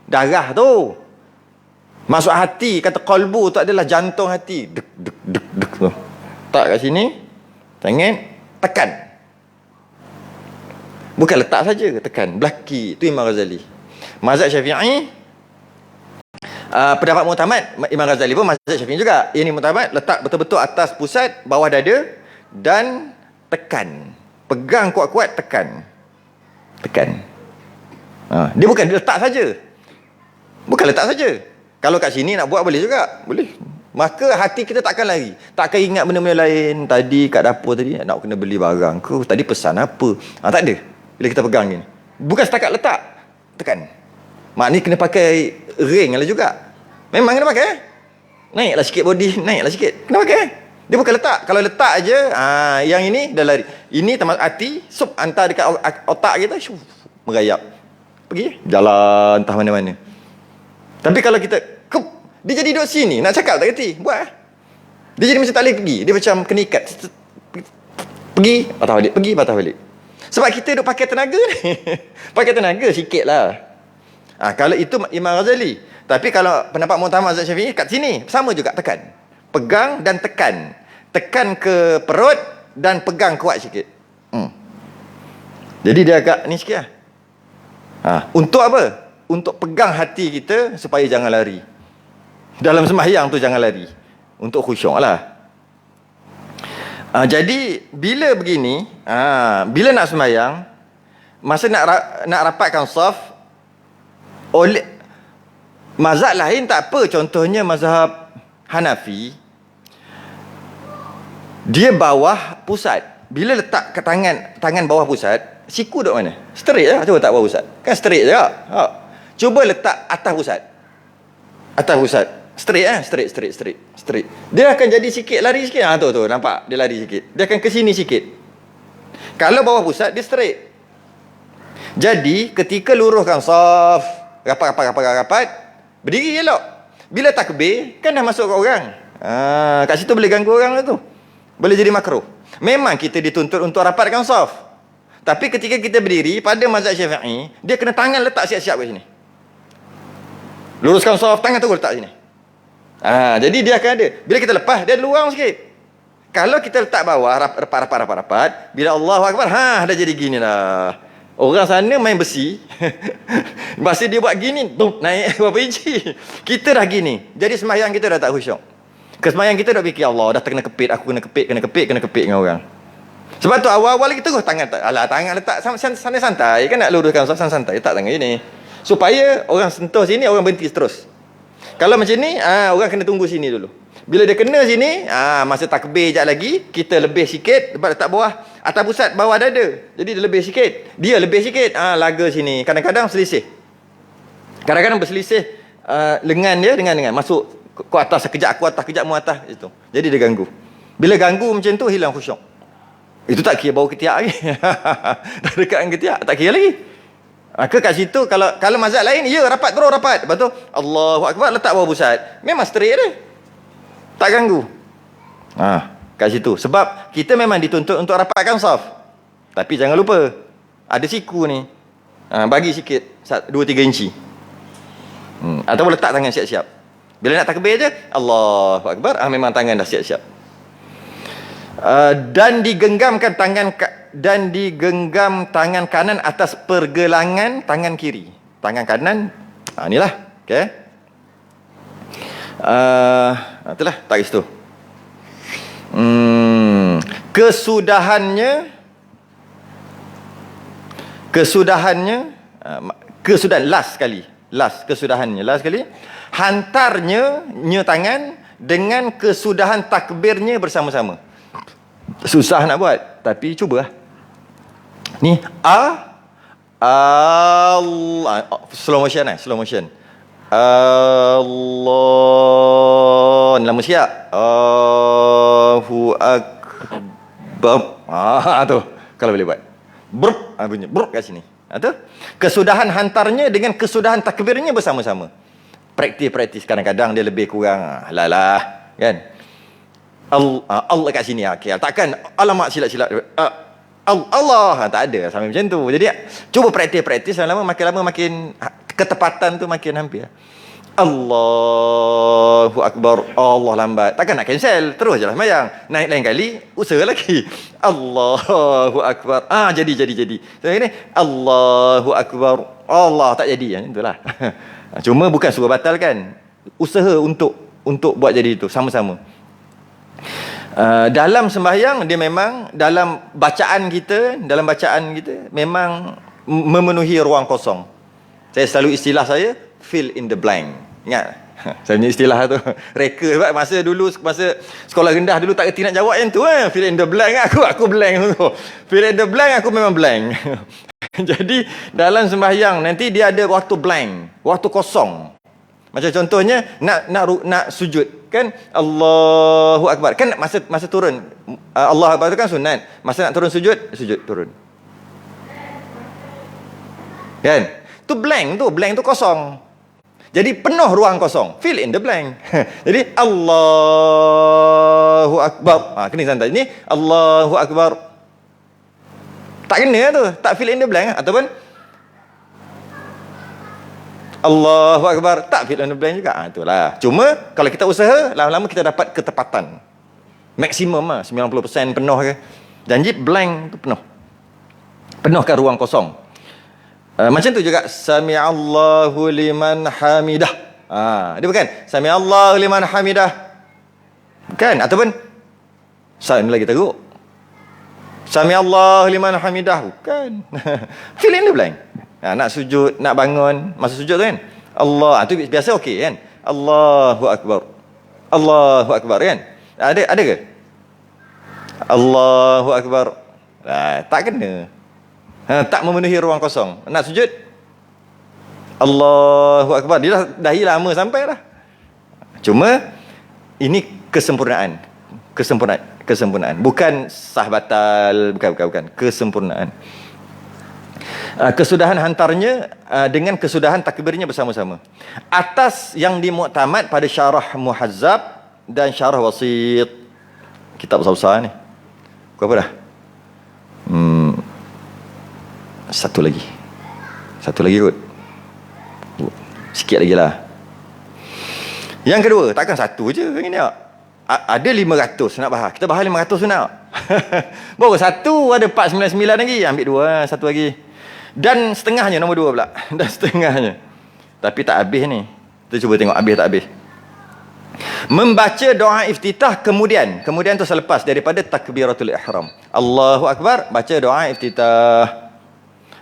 darah tu. Masuk hati, kata qalbu tu adalah jantung hati. Dek tu. Tak kat sini, tangan tekan. Bukan letak saja, tekan, belaki. Tu Imam Ghazali. Mazhab Syafi'i, pendapat muktamad Imam Ghazali pun mazhab Syafi'i juga. Ini muktamad, letak betul-betul atas pusat, bawah dada dan tekan. Pegang kuat-kuat, tekan. Dia bukan letak saja. Kalau kat sini nak buat boleh juga. Boleh. Maka hati kita takkan lari. Takkan ingat benda-benda lain. Tadi kat dapur tadi nak kena beli barang ke, tadi pesan apa. Tak ada. Bila kita pegang gini. Bukan setakat letak, tekan. Maknanya kena pakai ring lah juga. Memang kena pakai. Naiklah sikit body, naiklah sikit. Kena pakai. Dia bukan letak. Kalau letak aje, yang ini dah lari. Ini termasuk hati, hantar dekat otak kita, merayap. Pergi, jalan entah mana-mana. Tapi kalau kita, dia jadi duduk sini, nak cakap tak kerti, buat. Dia jadi macam tak boleh pergi. Dia macam kena ikat. Pergi, patah balik. Pergi, patah balik. Sebab kita duduk pakai tenaga ni. Pakai tenaga sikit lah. Kalau itu Imam Ghazali. Tapi kalau pendapat Muhammad Mazhab Syafi'i, kat sini, sama juga, tekan. Pegang dan tekan. Tekan ke perut dan pegang kuat sikit. Jadi dia agak ni sikit lah. Untuk apa? Untuk pegang hati kita supaya jangan lari. Dalam sembahyang tu jangan lari. Untuk khusyuk lah. Jadi bila begini, bila nak sembahyang, masa nak rapatkan saf, oleh mazhab lain tak apa. Contohnya mazhab Hanafi, dia bawah pusat. Bila letak ke tangan bawah pusat, siku duduk mana? Straight lah. Cuba tak bawah pusat, kan straight je. Cuba letak atas pusat. Atas pusat straight straight. Dia akan jadi sikit, lari sikit. Tu nampak dia lari sikit. Dia akan ke sini sikit. Kalau bawah pusat dia straight. Jadi ketika luruskan saf, rapat, berdiri elok. Bila takbir kan dah masuk ke orang. Kat situ boleh ganggu orang tu. Boleh jadi makruh. Memang kita dituntut untuk rapatkan saf. Tapi ketika kita berdiri pada mazhab Syafi'i, dia kena tangan letak siap-siap kat sini. Luruskan saf, tangan tu letak sini. Jadi dia akan ada. Bila kita lepas, dia luang sikit. Kalau kita letak bawah, rapat, bila Allahu Akbar, dah jadi gini lah. Orang sana main besi. Masa dia buat gini, naik berapa inci. Kita dah gini. Jadi sembahyang kita dah tak khusyuk. Kesembahyang kita dah fikir, Allah dah kena kepit, aku kena kepit dengan orang. Sebab tu awal-awal lagi terus tangan letak santai-santai. Kan nak luruskan santai, tak tangan ini. Supaya orang sentuh sini, orang berhenti terus. Kalau macam ni, orang kena tunggu sini dulu. Bila dia kena sini, masa takbir sekejap lagi, kita lebih sikit, letak bawah, atas pusat, bawah dada. Jadi dia lebih sikit. Dia lebih sikit, laga sini. Kadang-kadang selisih. Kadang-kadang berselisih lengan dia dengan masuk ke atas sekejap, aku atas, kejap mu atas. Itu. Jadi dia ganggu. Bila ganggu macam tu, hilang khusyuk. Itu tak kira bau ketiak lagi. Dah dekat dengan ketiak, tak kira lagi. Maka kat situ, kalau mazhab lain, rapat terus rapat. Lepas tu, Allahu Akbar, letak bawah pusat. Memang straight dia. Tak ganggu. Kat situ. Sebab kita memang dituntut untuk rapatkan saf. Tapi jangan lupa, ada siku ni. Bagi sikit, 2-3 inci. Ataupun letak tangan siap-siap. Bila nak takbir je, Allahu Akbar, memang tangan dah siap-siap. Dan digenggam tangan kanan atas pergelangan tangan kiri. Tangan kanan, inilah, okey. Itulah tak istu. Kesudahan last sekali hantarnya tangan dengan kesudahan takbirnya bersama-sama. Susah nak buat, tapi cubalah. Ni Allah, slow motion. Allah, lama siap. Allahu Akbar. Tu kalau boleh buat. Bruk, bunyi bruk kat sini. Tu kesudahan hantarnya dengan kesudahan takbirnya bersama-sama. Praktis kadang-kadang dia lebih kurang. Kan? Allah kat sini. Okay. Takkan alamak silap-silap. Allah tak ada sampai macam tu. Jadi cuba praktis lama makin ketepatan tu makin hampir. Allahu Akbar. Allah lambat. Takkan nak cancel, terus jelah sembahyang. Naik lain kali, usaha lagi. Allahu Akbar. Jadi. So ini Allahu Akbar. Allah tak jadi. Itulah. Cuma bukan suruh batalkan. Usaha untuk buat jadi itu sama-sama. Dalam sembahyang dia memang dalam bacaan kita memang memenuhi ruang kosong. Saya selalu istilah saya fill in the blank. Ingat? Saya punya istilah tu. Reka sebab masa sekolah rendah dulu tak kerti nak jawab yang tu. Fill in the blank aku blank tu. Fill in the blank aku memang blank. Jadi dalam sembahyang nanti dia ada waktu blank, waktu kosong. Macam contohnya nak sujud kan, Allahu Akbar. Kan masa turun Allahu Akbar itu kan sunat. Masa nak turun sujud turun. Kan? Blank tu kosong. Jadi penuh ruang kosong. Fill in the blank. Jadi Allahu Akbar. Kena santai. Ini Allahu Akbar. Tak kena tu. Tak fill in the blank. Ataupun Allahu Akbar. Tak fill in the blank juga. Itulah. Cuma kalau kita usaha, lama-lama kita dapat ketepatan. Maksimum 90% penuh ke. Janji blank tu penuh. Penuhkan ruang kosong. Macam tu juga Sami'allahu liman hamidah. Dia bukan Sami'allahu liman hamidah. Bukan. Ataupun Salam lagi teruk. Sami'allahu liman hamidah. Bukan. Fill in the blank. Nak sujud, nak bangun, masa sujud tu kan, Allah, tu biasa okey kan. Allahu Akbar. Allahu Akbar kan. Ada ke? Allahu Akbar. Tak kena. Tak memenuhi ruang kosong. Nak sujud, Allahu Akbar. Dia dah lama sampai dah. Cuma ini kesempurnaan. Kesempurnaan. Bukan sah batal, bukan. Kesempurnaan. Kesudahan hantarnya dengan kesudahan takbirnya bersama-sama. Atas yang dimuktamad pada syarah Muhazzab dan syarah Wasit. Kitab besar-besar ni. Berapa dah? Satu lagi kot. Sikit lagi lah. Yang kedua, takkan satu je hari ni. Ada 500 nak bahas. Kita bahas 500 tu nak. Baru satu, ada 499 lagi. Ambil dua, satu lagi. Dan setengahnya, nombor 2 pula. Dan setengahnya. Tapi tak habis ni. Kita cuba tengok habis tak habis. Membaca doa iftitah kemudian tu selepas daripada takbiratul ihram. Allahu Akbar, baca doa iftitah.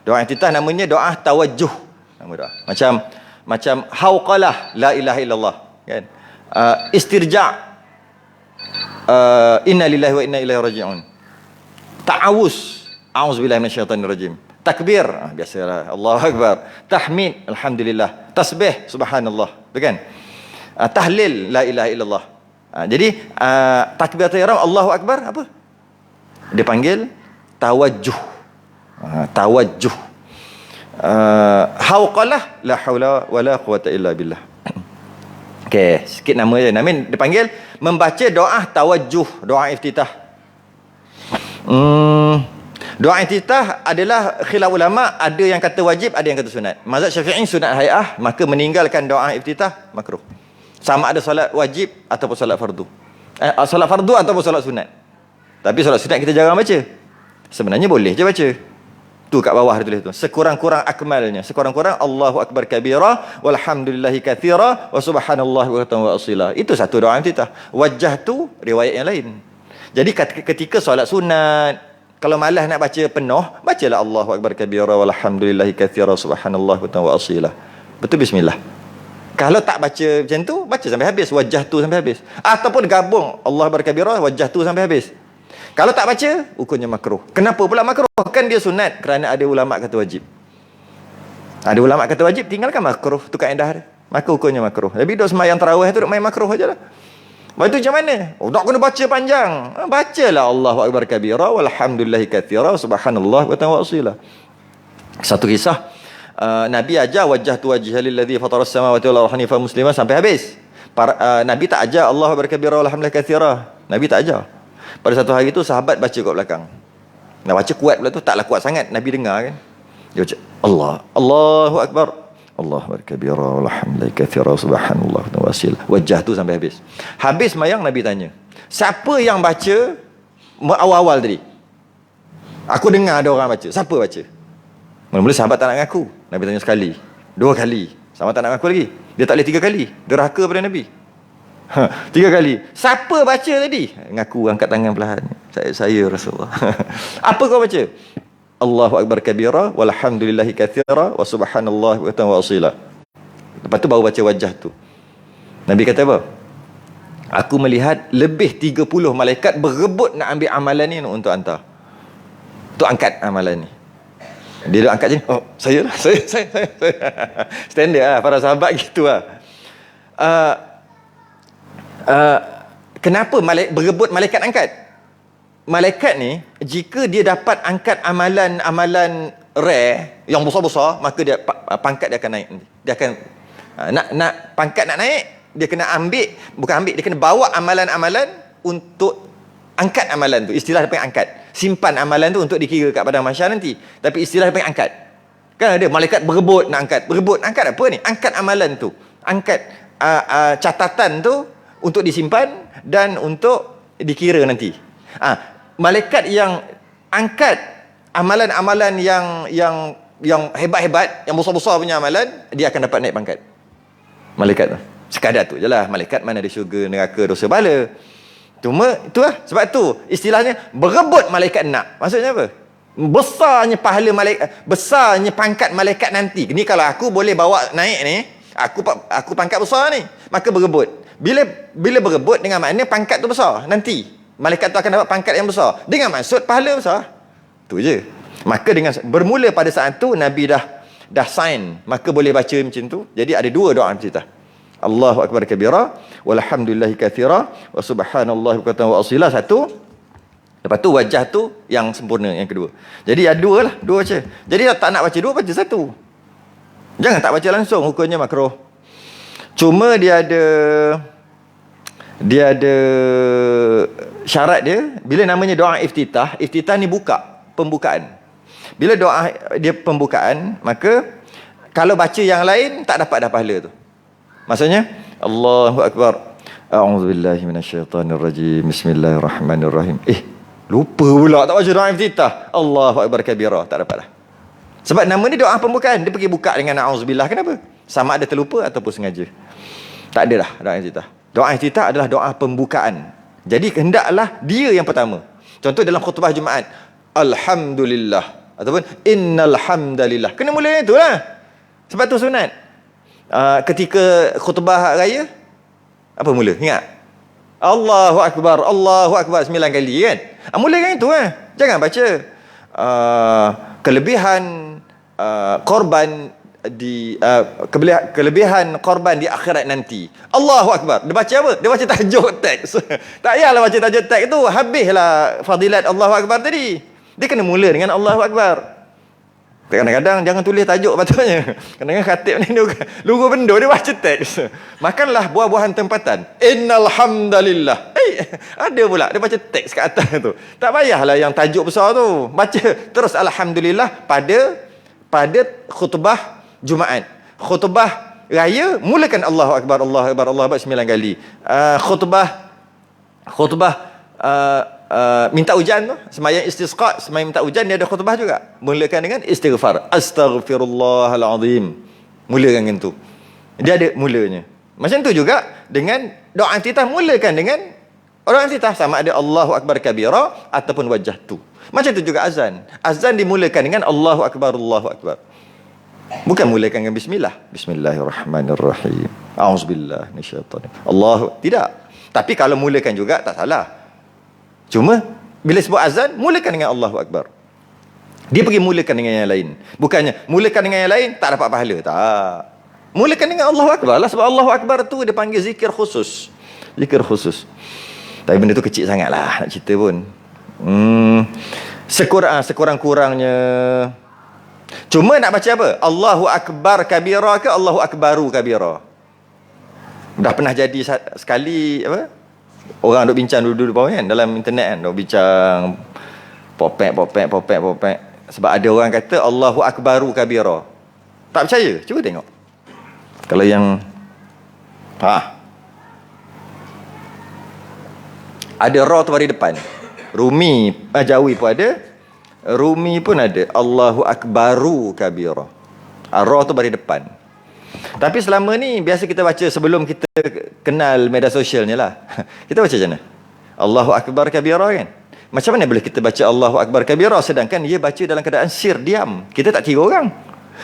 Doa iftitah namanya doa tawajjuh. Nama doa. Macam hauqalah la ilaha illallah, kan? Istirja', inna lillahi wa inna ilaihi raji'un. Ta'awuz, a'udzubillahi minasyaitonir rajim. Takbir, biasalah, Allahu Akbar. Tahmid, alhamdulillah. Tasbih, subhanallah, betul kan? Tahlil, la ilaha illallah. Jadi takbiratul ihram Allahu Akbar apa? Dia panggil tawajjuh. Tawajjuh. Hauqalah, la haula wala quwata illa billah. Okey, sikit nama dia. Namin dia panggil membaca doa tawajjuh, doa iftitah. Doa iftitah adalah khilaf ulama, ada yang kata wajib, ada yang kata sunat. Mazhab Syafi'i sunat hai'ah, maka meninggalkan doa iftitah makruh. Sama ada solat wajib ataupun solat fardu. Solat fardu ataupun solat sunat. Tapi solat sunat kita jarang baca. Sebenarnya boleh je baca. Tu kat bawah dia tulis tu. Sekurang-kurang akmalnya. Sekurang-kurang Allahu Akbar kabira walhamdulillahi katsira wa subhanallahi wa asila. Itu satu doa iftitah. Wajah tu riwayat yang lain. Jadi ketika solat sunat, kalau malas nak baca penuh, bacalah Allahu Akbar kabira walhamdulillahi katsira subhanallahi wa asila. Betul bismillah. Kalau tak baca macam tu, baca sampai habis, wajah tu sampai habis. Ataupun gabung Allahu Akbar kabira, wajah tu sampai habis. Kalau tak baca, hukumnya makruh. Kenapa pula makruh? Kan dia sunat, kerana ada ulama kata wajib. Ada ulama kata wajib, tinggalkan makruh. Tu kaedah dia. Maka hukumnya makruh. Tapi duk semayang tarawih tu duk main makruh ajalah. Lepas tu macam mana? Tak kena baca panjang. Bacalah Allahu Akbar kabira walhamdulillahi katsira subhanallah wa ta'ala. Satu kisah, Nabi ajar wajah tu wajhal lilladzi fataras samawati wal ardi hanifan musliman sampai habis. Nabi tak ajar Allahu Akbar kabira walhamdulillahi katsira. Nabi tak ajar. Pada satu hari tu sahabat baca kat belakang. Nak baca kuat pula tu, taklah kuat sangat. Nabi dengar kan. Dia baca Allahu Akbar. Allahu Akbar kabira walhamdulillahi katsira subhanallah wa ta'ala. Wajah tu sampai habis. Habis mayang Nabi tanya, siapa yang baca awal-awal tadi? Aku dengar ada orang baca. Siapa baca? Mula-mula sahabat tak nak ngaku. Nabi tanya sekali, 2 kali. Sahabat tak nak ngaku lagi. Dia tak boleh 3 kali. Derhaka pada Nabi. 3 kali. Siapa baca tadi? Ngaku, angkat tangan perlahan. Saya Rasulullah. Apa kau baca? Allahu Akbar kabira walhamdulillahi katsira wa subhanallahi wa ta'ala. Lepas tu baru baca wajah tu. Nabi kata apa? Aku melihat lebih 30 malaikat berebut nak ambil amalan ni untuk hantar. Tu angkat amalan ni. Dia angkat je. Oh, saya. Standard lah para sahabat gitu lah. uh, kenapa berebut malaikat angkat? Malaikat ni, jika dia dapat angkat amalan rare yang besar-besar, maka dia pangkat dia akan naik. Dia akan nak pangkat nak naik, dia kena dia kena bawa amalan-amalan untuk angkat amalan tu. Istilah dia panggil angkat. Simpan amalan tu untuk dikira kat padang mahsyar nanti. Tapi istilah dia panggil angkat. Kan ada malaikat berebut nak angkat. Berebut angkat apa ni? Angkat amalan tu. Angkat catatan tu untuk disimpan dan untuk dikira nanti. Malaikat yang angkat amalan-amalan yang hebat-hebat, yang besar-besar punya amalan, dia akan dapat naik pangkat. Malaikat tu. Sekadar tu je lah. Malaikat mana ada syurga, neraka, dosa bala. Cuma itulah sebab tu istilahnya berebut malaikat nak. Maksudnya apa? Besarnya pahala malaikat, besarnya pangkat malaikat nanti. Ni kalau aku boleh bawa naik ni, aku pangkat besar ni, maka berebut. Bila berebut dengan makna pangkat tu besar nanti. Malaikat tu akan dapat pangkat yang besar dengan maksud pahala besar. Tu je. Maka dengan bermula pada saat tu Nabi dah sign, maka boleh baca macam tu. Jadi ada dua doa kita. Allahu akbar kabira walhamdulillahi katsira wa subhanallahi bukratan wa asila, satu. Lepas tu wajah tu yang sempurna yang kedua. Jadi ada dua je. Jadi tak nak baca dua, baca satu. Jangan tak baca langsung, hukumnya makruh. Cuma dia ada syarat dia. Bila namanya doa iftitah ni pembukaan. Bila doa dia pembukaan, maka kalau baca yang lain tak dapat dah pahala tu. Maksudnya Allahu akbar, a'udzubillahi minasyaitonirrajim, bismillahirrahmanirrahim. Lupa pula tak baca doa iftitah. Allahu akbar kabira, tak dapat dah. Sebab nama ni doa pembukaan, dia pergi buka dengan a'udzubillah. Kenapa? Sama ada terlupa ataupun sengaja. Tak ada dah doa iftitah. Doa iftitah adalah doa pembukaan. Jadi hendaklah dia yang pertama. Contoh dalam khutbah Jumaat, alhamdulillah ataupun innal hamdalillah. Kena mula itu lah. Sebab tu sunat. Ketika khutbah raya, apa mula? Ingat? Allahu akbar 9 kali kan? Mula kan itu kan? Jangan baca kelebihan korban di kelebihan korban di akhirat nanti. Allahu akbar. Dia baca apa? Dia baca tajuk teks. Tak payahlah baca tajuk teks tu, habislah fadilat Allahu akbar tadi. Dia kena mula dengan Allahu akbar. Kadang-kadang jangan tulis tajuk patutnya. Kadang-kadang khatib ni lugu benda dia baca teks. Makanlah buah-buahan tempatan. Innal hamdalillah. Ada pula dia baca teks kat atas tu. Tak payahlah yang tajuk besar tu. Baca terus alhamdulillah pada khutbah Jumaat. Khutbah raya mulakan Allahu akbar 9 kali. Khutbah minta hujan tu, sembahyang istisqa, sembahyang minta hujan, dia ada khutbah juga. Mulakan dengan istighfar. Astaghfirullahalazim. Mulakan dengan tu. Dia ada mulanya. Macam tu juga dengan doa iftitah, mulakan dengan doa iftitah, sama ada Allahu akbar kabira ataupun wajah tu. Macam tu juga azan. Azan dimulakan dengan Allahu akbar Allahu akbar. Bukan mulakan dengan bismillah. Bismillahirrahmanirrahim. A'udzubillahi minasyaitonir. Tidak. Tapi kalau mulakan juga tak salah. Cuma bila sebut azan, mulakan dengan Allahu akbar. Dia pergi mulakan dengan yang lain. Bukannya mulakan dengan yang lain tak dapat pahala. Tak. Mulakan dengan Allahu akbar lah, sebab Allahu akbar tu dia panggil zikir khusus. Zikir khusus. Tapi benda tu kecil sangatlah nak cerita pun. Sekurang-kurangnya. Cuma nak baca apa? Allahu akbar kabira ke Allahu akbaru kabira? Dah pernah jadi sekali apa? Orang duk bincang dulu kan dalam internet kan, duk bincang popek. Sebab ada orang kata Allahu akbaru kabira. Tak percaya? Cuba tengok. Kalau yang ada ra tu baris depan. Rumi, Jawi pun ada. Rumi pun ada. Allahu akbaru kabira. Ra tu baris depan. Tapi selama ni biasa kita baca sebelum kita kenal media sosialnya lah. Kita baca macam mana? Allahu akbar kabira kan? Macam mana boleh kita baca Allahu akbar kabira sedangkan dia baca dalam keadaan sir, diam. Kita tak tiga orang.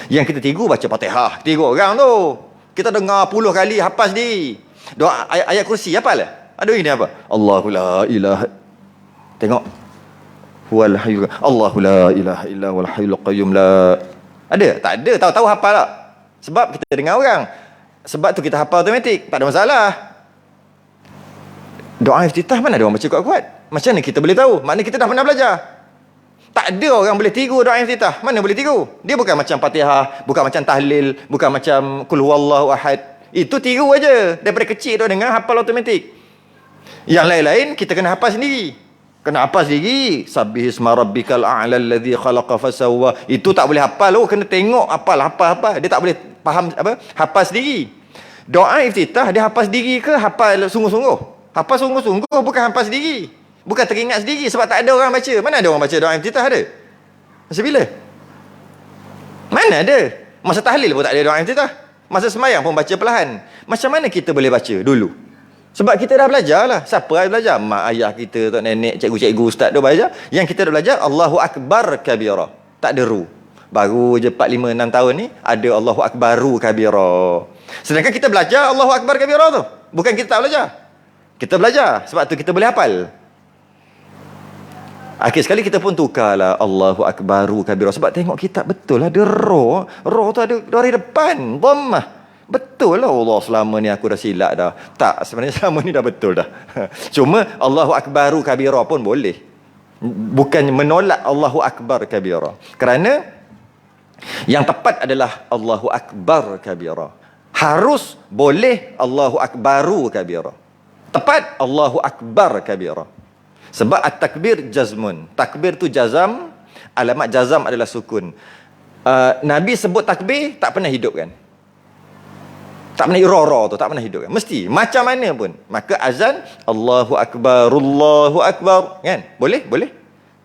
Yang kita tiga baca Fatihah. Tiga orang tu. Kita dengar 10 kali hafaz di. Doa ayat kursi hafal lah. Ada ini apa? Allahu la ilaha. Tengok. Huwal hayyu. Allahu la ilaha illa huwal hayyul qayyum la. Ada? Tak ada. Tahu-tahu hafal tak? Sebab kita dengar orang. Sebab tu kita hafal automatik, tak ada masalah. Doa iftitah mana ada orang baca kuat-kuat? Macam mana kita boleh tahu? Maknanya kita dah pernah belajar. Tak ada orang boleh tiru doa iftitah. Mana boleh tiru? Dia bukan macam Fatihah, bukan macam tahlil, bukan macam Qul huwallahu ahad. Itu tiru aja. Daripada kecil tu dengar hafal automatik. Yang lain-lain kita kena hafal sendiri. Kena hafal sendiri. Sabbihisma rabbikal a'la alladhi khalaqa fasawwa. Itu tak boleh hafal. Kena tengok hafal. Dia tak boleh faham hafal sendiri. Doa iftitah dia hafal sendiri ke hafal sungguh-sungguh? Hafal sungguh-sungguh, bukan hafal sendiri. Bukan teringat sendiri sebab tak ada orang baca. Mana ada orang baca doa iftitah ada? Masa bila? Mana ada? Masa tahlil pun tak ada doa iftitah. Masa sembahyang pun baca perlahan. Macam mana kita boleh baca dulu? Sebab kita dah belajar lah. Siapa yang belajar? Mak ayah kita, tok nenek, cikgu-cikgu, ustaz dah belajar. Yang kita dah belajar Allahu Akbar kabira. Tak ada ru. Baru je 4, 5, 6 tahun ni ada Allahu Akbaru kabira. Sedangkan kita belajar Allahu Akbar kabira tu. Bukan kita tak belajar. Kita belajar. Sebab tu kita boleh hafal. Akhir sekali kita pun tukarlah Allahu Akbaru kabira. Sebab tengok kitab betul lah. Ada roh. Roh tu ada dari depan. Dhammah. Betul lah Allah selama ni aku dah silap dah. Tak, sebenarnya selama ni dah betul dah. Cuma Allahu Akbaru kabira pun boleh. Bukan menolak Allahu Akbar kabira. Kerana yang tepat adalah Allahu Akbar kabira. Harus boleh Allahu Akbaru kabira. Tepat Allahu Akbar kabira. Sebab at-takbir jazmun. Takbir tu jazam. Alamat jazam adalah sukun. Nabi sebut takbir tak pernah hidup kan? Tak pernah ro tu tak pernah hidup kan? Mesti macam mana pun. Maka azan Allahu Akbar, Allahu Akbar kan? Boleh? Boleh.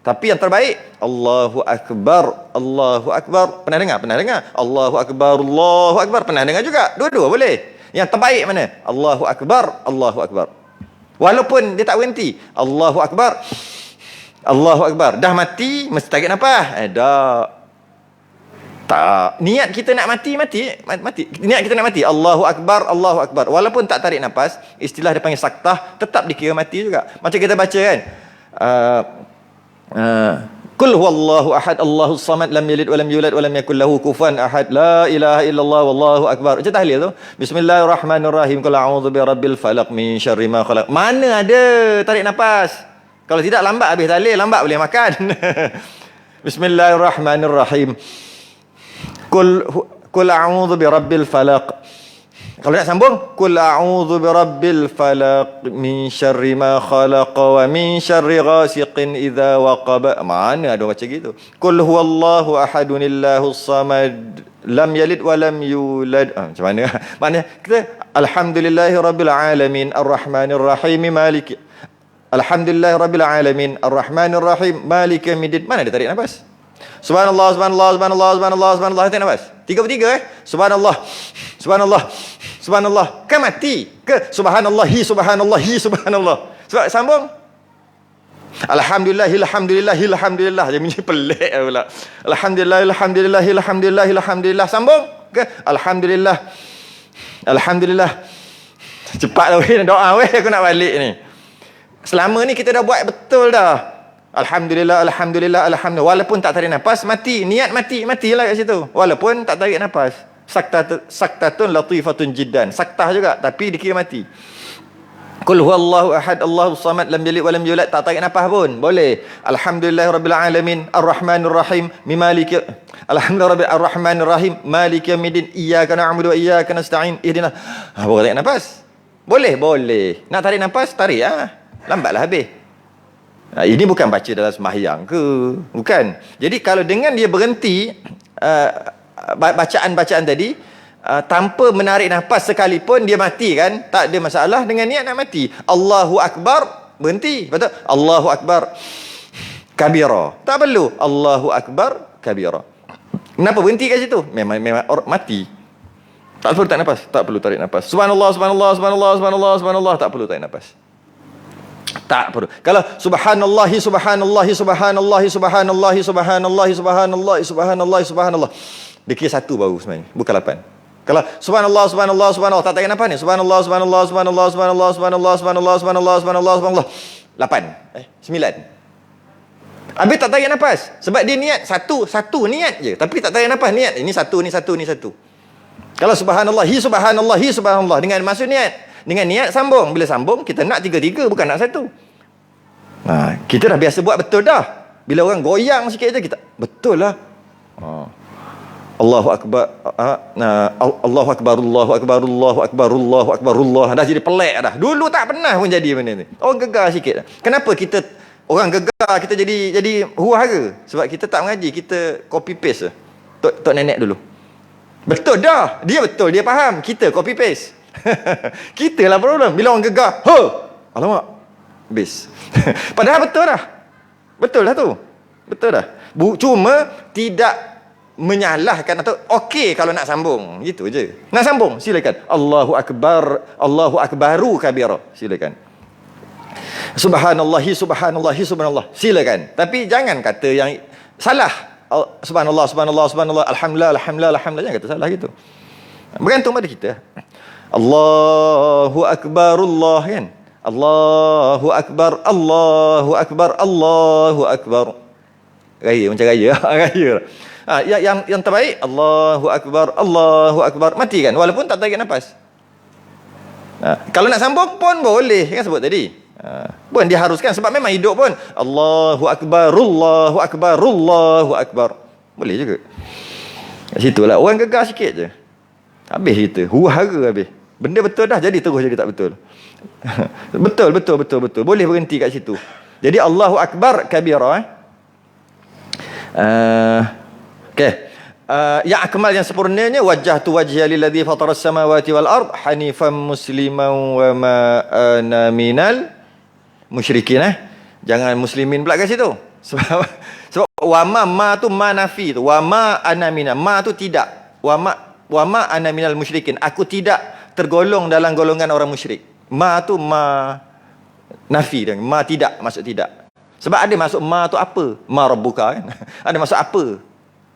Tapi yang terbaik Allahu Akbar, Allahu Akbar. Pernah dengar? Pernah dengar. Allahu Akbar, Allahu Akbar. Pernah dengar juga. Dua-dua boleh. Yang terbaik mana? Allahu Akbar, Allahu Akbar. Walaupun dia tak berhenti. Allahu Akbar, Allahu Akbar. Dah mati, mesti tarik nafas. Tak. Niat kita nak mati. Niat kita nak mati. Allahu Akbar, Allahu Akbar. Walaupun tak tarik nafas, istilah dia panggil saktah, tetap dikira mati juga. Macam kita baca kan. Qul huwallahu ahad, Allahus samad, lam yalid walam yulad walam yakul lahu kufuwan ahad, la ilaha illallah wallahu akbar. Macam tahlil tu. Bismillahirrahmanirrahim. Qul a'udzu birabbil falaq min syarri ma khalaq. Mana ada tarik nafas? Kalau tidak lambat habis tahlil, lambat boleh makan. Bismillahirrahmanirrahim. Qul a'udzu birabbil falaq. Kalau nak sambung, Qul a'udzu birabbil falaq min syarri ma khalaq wa min syarri ghasiqin idza waqab. Mana ada baca gitu? Qul huwallahu ahadunillahus samad, lam yalid wa lam yulad. Macam mana? Maknanya kita alhamdulillahirabbil alamin arrahmanir rahim maliki. Alhamdulillahirabbil alamin arrahmanir rahim maliki yaumiddin. Mana dia tarik nafas? Subhanallah, subhanallah, subhanallah, subhanallah, subhanallah. Tarik nafas. 3/3 Subhanallah. Subhanallah. Subhanallah. Kan mati ke? Subhanallahi, subhanallahi, subhanallah. Sebab sambung. Alhamdulillah, alhamdulillah, alhamdulillah. Dia bunyi pelik pula. Alhamdulillah, alhamdulillah, alhamdulillah, alhamdulillah. Sambung ke? Alhamdulillah. Alhamdulillah. Cepatlah weh doa weh, aku nak balik ni. Selama ni kita dah buat betul dah. Alhamdulillah, alhamdulillah, alhamdulillah. Walaupun tak tarik nafas, mati. Niat matilah kat situ. Walaupun tak tarik nafas. Saktatun latifatun jiddan. Saktah juga, tapi dikira mati. Qul huwallahu ahad, Allahus samad, lam yalid walam yulad. Tak tarik nafas pun boleh. Alhamdulillahirabbil alamin arrahmanir rahim maliki. Alhamdulillah arrahmanir rahim maliki yaumiddin. Iyyaka na'budu wa iyyaka nasta'in. Ihdinas. Baru tarik nafas. Boleh. Nak tarik nafas, tarik lambatlah habis. Ini bukan baca dalam sembahyang ke? Bukan. Jadi kalau dengan dia berhenti bacaan-bacaan tadi tanpa menarik nafas sekalipun, dia mati kan? Tak ada masalah dengan niat nak mati. Allahu Akbar, berhenti. Betul? Allahu Akbar kabira. Tak perlu. Allahu Akbar kabira. Kenapa berhenti kat situ? Memang mati. Tak perlu tarik nafas. Tak perlu tarik nafas. Subhanallah, subhanallah, subhanallah, subhanallah, subhanallah. Tak perlu tarik nafas. Tak perlu. Kalau subhanallahi, subhanallahi, subhanallahi, subhanallahi, subhanallahi, subhanallahi, subhanallahi, subhanallah. Dikira satu baru sebenarnya, bukan 8. Kalau subhanallah, subhanallah, subhanallah, tak tarik nafas ni. Subhanallah, subhanallah, subhanallah, subhanallah, subhanallah, subhanallah, subhanallah, subhanallah, subhanallah. 8. 9. Habis tak tarik nafas. Sebab dia niat satu niat je. Tapi tak tarik nafas, niat. Ini satu, ni satu, ni satu. Kalau subhanallah dengan maksud niat. Dengan niat sambung. Bila sambung, kita nak tiga-tiga, bukan nak satu. Kita dah biasa buat betul dah. Bila orang goyang sikit je, kita betul lah. Allahu Akbar. Allahu Akbar, Allahu Akbar, Allahu Akbar, Allahu Akbar, Allah. Dah jadi pelik dah. Dulu tak pernah pun jadi benda ni. Orang gegar sikit. Kenapa kita orang gegar, kita jadi huru-hara? Sebab kita tak mengaji, kita copy paste. Tok nenek dulu. Betul dah. Dia betul, dia faham. Kita copy paste. Kita lah problem. Bila orang gegar, alamak, habis. Padahal betul dah. Betul dah tu. Betul dah. Cuma tidak menyalahkan atau okey kalau nak sambung. Gitu je. Nak sambung, silakan. Allahu Akbar, Allahu Akbaru kabira. Silakan. Subhanallahi, subhanallahi, subhanallah. Silakan. Tapi jangan kata yang salah. Subhanallah, subhanallah, subhanallah. Alhamdulillah, alhamdulillah, alhamdulillah. Jangan kata salah gitu. Bergantung pada kita. Allahu Akbar, Allah kan. Allahu Akbar, Allahu Akbar, Allahu Akbar. Raya macam raya. Raya. Yang terbaik Allahu Akbar, Allahu Akbar. Mati kan walaupun tak tarik nafas. Kalau nak sambung pun boleh kan, sebut tadi. Pun diharuskan sebab memang hidup pun Allahu Akbar, Allahu Akbar, Allahu Akbar. Boleh juga. Kat situlah orang gegar sikit je. Habis kita huru-hara habis. Benda betul dah jadi terus jadi tak betul. Betul. Boleh berhenti kat situ. Jadi Allahu Akbar kabira. Okey. Yang akmal, yang sempurnanya, wajjahtu wajhiya lilladzi fataras samawati wal ard hanifan musliman wa ma ana minal musyrikin. Jangan muslimin pula kat situ. Sebab wa ma tu ma nafi tu. Wa ma ana minal, ma tu tidak. Wa ma ana minal musyrikin. Aku tidak tergolong dalam golongan orang musyrik. Ma tu ma nafi dan ma tidak, maksud tidak. Sebab ada maksud ma tu apa? Ma rabbuka kan. Ada maksud apa?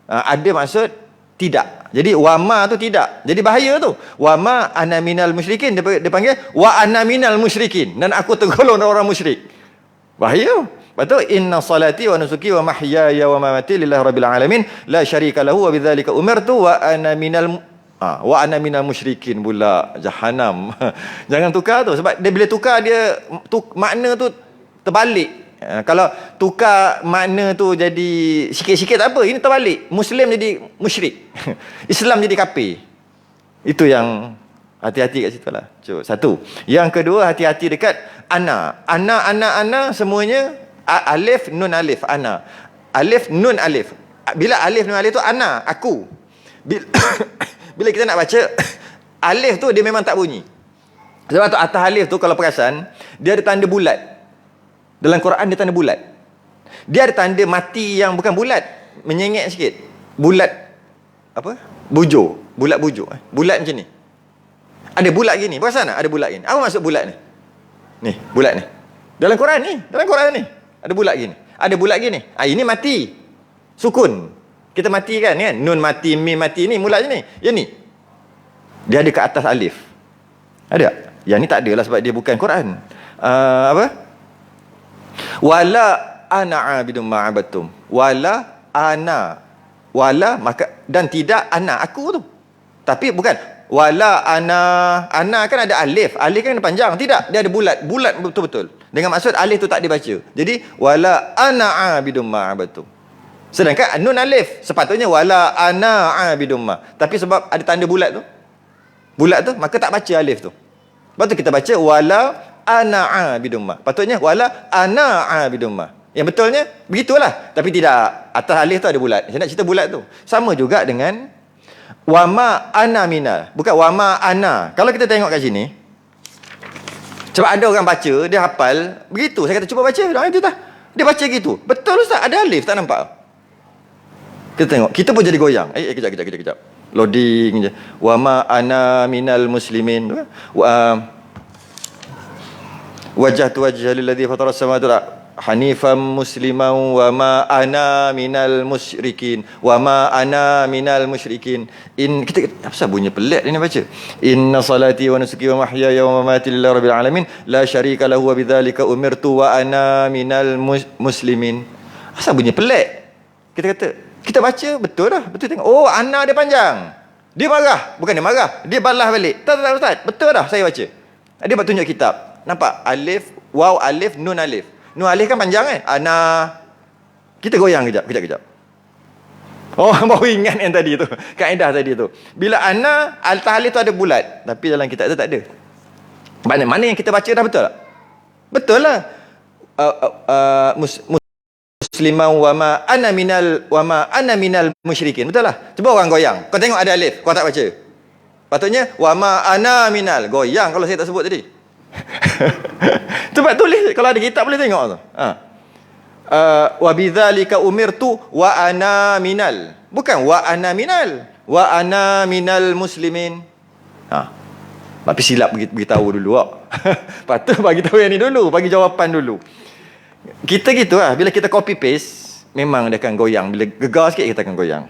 Ada maksud tidak. Jadi wa ma tu tidak. Jadi bahaya tu. Wa ma ana minal musyrikin, dia panggil wa ana minal musyrikin, dan aku tergolong orang musyrik. Bahaya. Betul. Inna salati wa nusuki wa mahyaya wa mamati lillahi rabbil alamin la syarika lahu wa bidzalika umirtu wa ana minal musyrikin pula. Jahanam. Jangan tukar tu. Sebab dia bila tukar dia makna tu terbalik. Kalau tukar makna tu jadi sikit-sikit tak apa. Ini terbalik. Muslim jadi musyrik. Islam jadi kafir. Itu yang hati-hati kat situ lah. Satu. Yang kedua, hati-hati dekat ana. Ana semuanya alif nun alif. Ana. Alif nun alif. Bila alif nun alif tu ana, aku. Bila kita nak baca alif tu dia memang tak bunyi. Sebab tu atas alif tu kalau perasan dia ada tanda bulat. Dalam Quran dia tanda bulat. Dia ada tanda mati yang bukan bulat, menyengit sikit. Bulat apa? Bujur. Bulat bujur. Bulat macam ni. Ada bulat gini. Perasan tak? Ada bulat gini. Apa maksud bulat ni? Ni, bulat ni. Dalam Quran ni. Dalam Quran ni. Ada bulat gini. Ada bulat gini. Ini mati. Sukun. Kita mati kan? Nun mati, mim mati. Ni bulat je ni. Yang ni. Dia ada ke atas alif. Ada tak? Yang ni tak ada lah sebab dia bukan Quran. Apa? Wala ana abidum ma'abatum. Wala ana. Wala maka, dan tidak ana, aku tu. Tapi bukan wala ana kan ada alif. Alif kan panjang. Tidak, dia ada bulat. Bulat betul-betul. Dengan maksud alif tu tak dibaca. Jadi wala ana abidum ma'abatum. Sedangkan nun alif sepatutnya wala ana abidum ma. Tapi sebab ada tanda bulat tu. Bulat tu maka tak baca alif tu. Lepas tu kita baca wala ana abidum ma. Patutnya wala ana abidum ma. Yang betulnya begitulah. Tapi tidak, atas alif tu ada bulat. Saya nak cerita bulat tu. Sama juga dengan wama ana minal. Bukan wama ana. Kalau kita tengok kat sini, sebab ada orang baca, dia hafal begitu. Saya kata cuba baca. Itu dah. Dia baca gitu. Betul Ustaz, ada alif tak nampak? Kita tengok, kita pun jadi goyang. Kejap. Loading je. Wama ana minal muslimin. Wajjahtu wajhiya lilladzi fataras samawati wal ardh hanifan musliman wa ma ana minal musyrikin wa ma ana minal musyrikin. Kita apa sebab bunyi pelik ni baca. Inna salati wa nusuki wa mahyaya wa mamati lillahi rabbil alamin la syarika lahu wa bidzalika umirtu wa ana minal muslimin. Asal bunyi pelik. Kita kata kita baca betul dah. Betul tengok. Oh, ana dia panjang. Dia marah. Bukan dia marah. Dia balas balik. Tak, Ustaz. Betul dah saya baca. Dia buat tunjuk kitab. Nampak? Alif, waw, alif, nun alif. Nun alif kan panjang kan? Ana. Kita goyang kejap. Oh, baru ingat yang tadi tu. Kaedah tadi tu. Bila ana, atas alif tu ada bulat. Tapi dalam kitab tu tak ada. Mana yang kita baca dah betul tak? Betul lah. Musliman wa ma ana minal musyrikin. Betul lah. Cuba orang goyang. Kau tengok ada alif, kau tak baca. Patutnya wa ma ana minal. Goyang kalau saya tak sebut tadi. Cuba tulis kalau ada kitab boleh tengok tu. Wa bidzalika umirtu wa ana minal. Bukan wa ana minal. Wa ana minal muslimin. Tapi silap beritahu dulu. Patut bagi tahu yang ni dulu, bagi jawapan dulu. Kita gitu lah, bila kita copy paste memang dia akan goyang, bila gegar sikit kita akan goyang.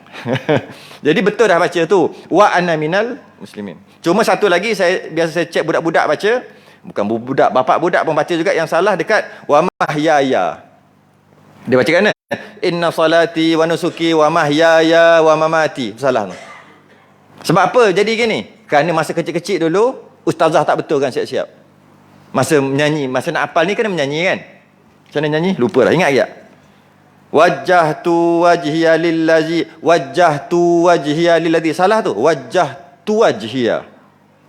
Jadi betul dah baca tu, wa ana minal muslimin. Cuma satu lagi biasa saya cek budak-budak baca, bukan budak, bapak budak pun baca juga, yang salah dekat wa mahyaya. Dia baca kan? Inna salati wa nusuki wa mahyaya wa mamati. Salah tu. Sebab apa jadi gini? Kerana masa kecil-kecil dulu ustazah tak betul kan siap-siap. Masa menyanyi, masa nak hafal ni kena menyanyi kan? Macam mana nyanyi? Lupa dah. Ingat tak? Wajjahtu wajhiya lillazi. Salah tu. Wajjahtu wajhiya.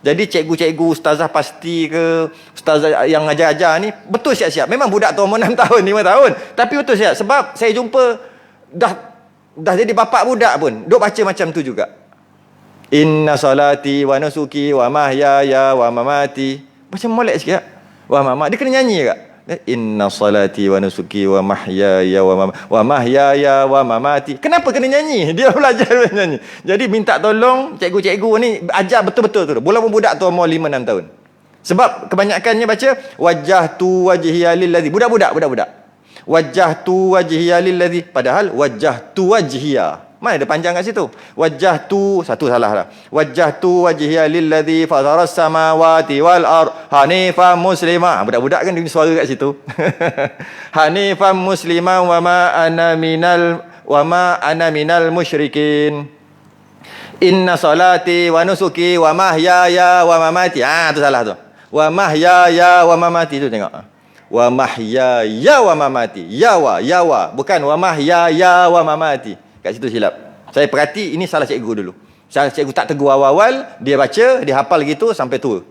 Jadi cikgu-cikgu ustazah pasti ke ustazah yang ajar-ajar ni betul siap-siap. Memang budak tu umur 6 tahun, 5 tahun. Tapi betul siap. Sebab saya jumpa dah jadi bapak budak pun duk baca macam tu juga. Inna salati wa nusuki wa mahyaya wa mamati. Macam molek sikit tak? Wa mama. Dia kena nyanyi tak? Inna salati wa nusuki wa mahyaya wa mahyaya wa mamati. Kenapa kena nyanyi? Dia belajar nyanyi. Jadi minta tolong cikgu-cikgu ni ajar betul-betul tu. Walaupun budak tu umur 5-6 tahun. Sebab kebanyakannya baca wajjahtu wajhiya lillazi. Budak-budak. Wajjahtu wajhiya lillazi. Padahal wajjahtu wajhiya. Mana ada panjang kat situ? Wajjahtu, satu salah lah. Wajjahtu wajhiya lillazi fataras samawati wal ard hanifan muslima. Budak-budak kan dia suara kat situ. Hanifan musliman wa ma ana minal musyrikin. Inna salati wa nusuki wa mahyaya wa mamati. Tu salah tu. Wa mahyaya wa mamati tu tengok. Wa mahyaya wa mamati. Yawa, bukan wa mahyaya wa mamati. Kat situ silap. Saya perhati ini salah cikgu dulu. Cikgu tak tegur awal-awal, dia baca, dia hafal gitu sampai tua.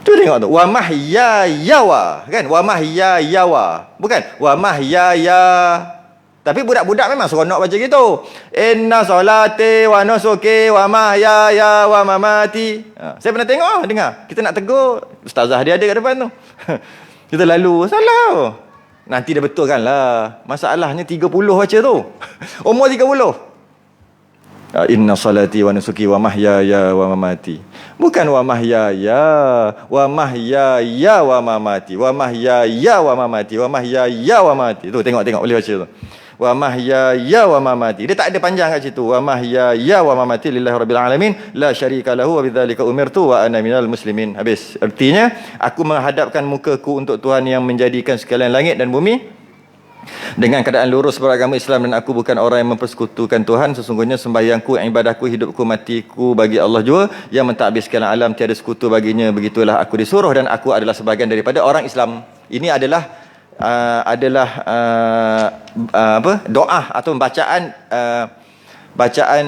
Tu tengok tu. Wa mahyayawa, kan? Wa mahyayawa. Bukan wa mahyaya. Tapi budak-budak memang seronok baca gitu. Inna salati wa nusuki wa mahyaya wa mamati. Saya pernah tengok, dengar. Kita nak tegur, ustazah dia ada kat depan tu. Kita lalu, salah. Nanti dah betulkan lah. Masalahnya 30 baca tu. Umur 30. Inna salati wa nusuki wa mahyaya wa mamati. Bukan wa mahyaya wa mahyaya wa mamati. Wa mahyaya wa mamati. Wa mahyaya wa mamati. Tu tengok boleh baca tu. Wa mahyaya wa mamati. Dia tak ada panjang kat situ. Wa mahyaya wa mamati lillahi rabbil alamin la syarika lahu wa bidzalika umirtu wa ana minal muslimin. Habis. Artinya aku menghadapkan mukaku untuk Tuhan yang menjadikan sekalian langit dan bumi dengan keadaan lurus beragama Islam, dan aku bukan orang yang mempersekutukan Tuhan. Sesungguhnya sembahyangku, ibadahku, hidupku, matiku bagi Allah jua yang mentadbir sekalian alam, tiada sekutu baginya. Begitulah aku disuruh dan aku adalah sebahagian daripada orang Islam. Ini adalah doa atau bacaan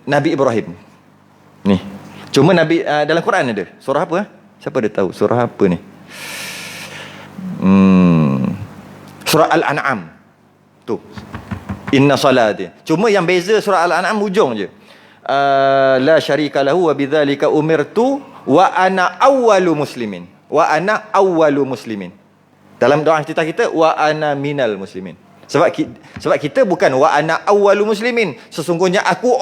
Nabi Ibrahim. Ni. Cuma Nabi dalam Quran ada. Surah apa? Siapa dia tahu surah apa ni? Surah Al-An'am. Tu. Inna salati. Cuma yang beza surah Al-An'am hujung je. La syarika lahu wa bidzalika umirtu wa ana awwalu muslimin. Wa ana awwalu muslimin. Dalam doa kita wa ana minal muslimin. Sebab kita bukan wa ana awwalu muslimin. Sesungguhnya aku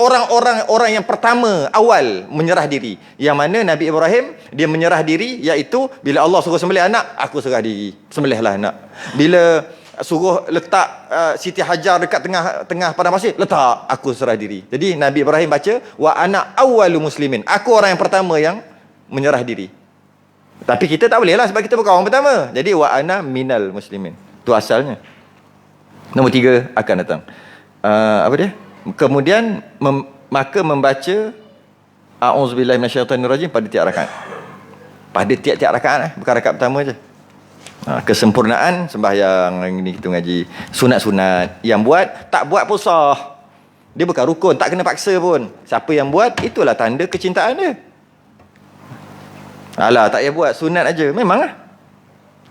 orang yang pertama awal menyerah diri. Yang mana Nabi Ibrahim dia menyerah diri, iaitu bila Allah suruh sembelih anak, aku serah diri. Sembelihlah anak. Bila suruh letak Siti Hajar dekat tengah padang pasir, letak, aku serah diri. Jadi Nabi Ibrahim baca wa ana awwalu muslimin. Aku orang yang pertama yang menyerah diri. Tapi kita tak boleh lah sebab kita bukan orang pertama. Jadi wa ana minal muslimin. Tu asalnya. Nombor 3 akan datang. Apa dia? Kemudian maka membaca a'udzubillahi minasyaitonirrajim pada tiap rakaat. Pada tiap-tiap rakaat, bukan rakaat pertama je. Kesempurnaan sembahyang ini kita ngaji sunat-sunat. Yang buat, tak buat pun sah. Dia bukan rukun, tak kena paksa pun. Siapa yang buat, itulah tanda kecintaan dia. Alah, tak payah buat, sunat aja. Memang lah.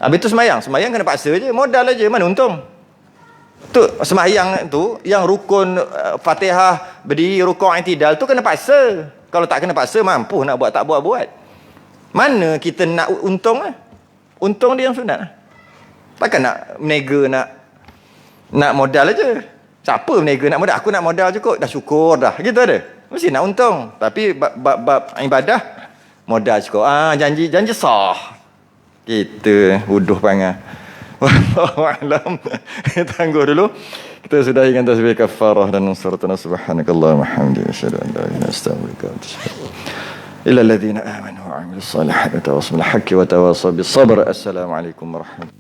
Habis tu sembahyang kena paksa je, modal aja, mana untung. Tu sembahyang tu yang rukun Fatihah, berdiri, rukuk, i'tidal tu kena paksa. Kalau tak kena paksa, mampu nak buat, tak buat. Mana kita nak untung lah. Untung dia yang sunat lah. Takkan nak menega, nak modal aja. Siapa menega nak modal? Aku nak modal cukup, dah syukur dah. Gitu ada. Mesti nak untung. Tapi bab ibadah, modal cukup. Janji sah. Gitu, wuduh panggil. Wallahualam. Tangguh dulu. Kita sudahi dengan tasbih kafarah dan nusratana subhanakallahumma hamdika asyhadu an la ilaha illa anta astaghfiruka wa atubu إلا الذين آمنوا وعملوا الصالحات وتواصوا بالحق وتواصوا بالصبر. السلام عليكم ورحمة الله.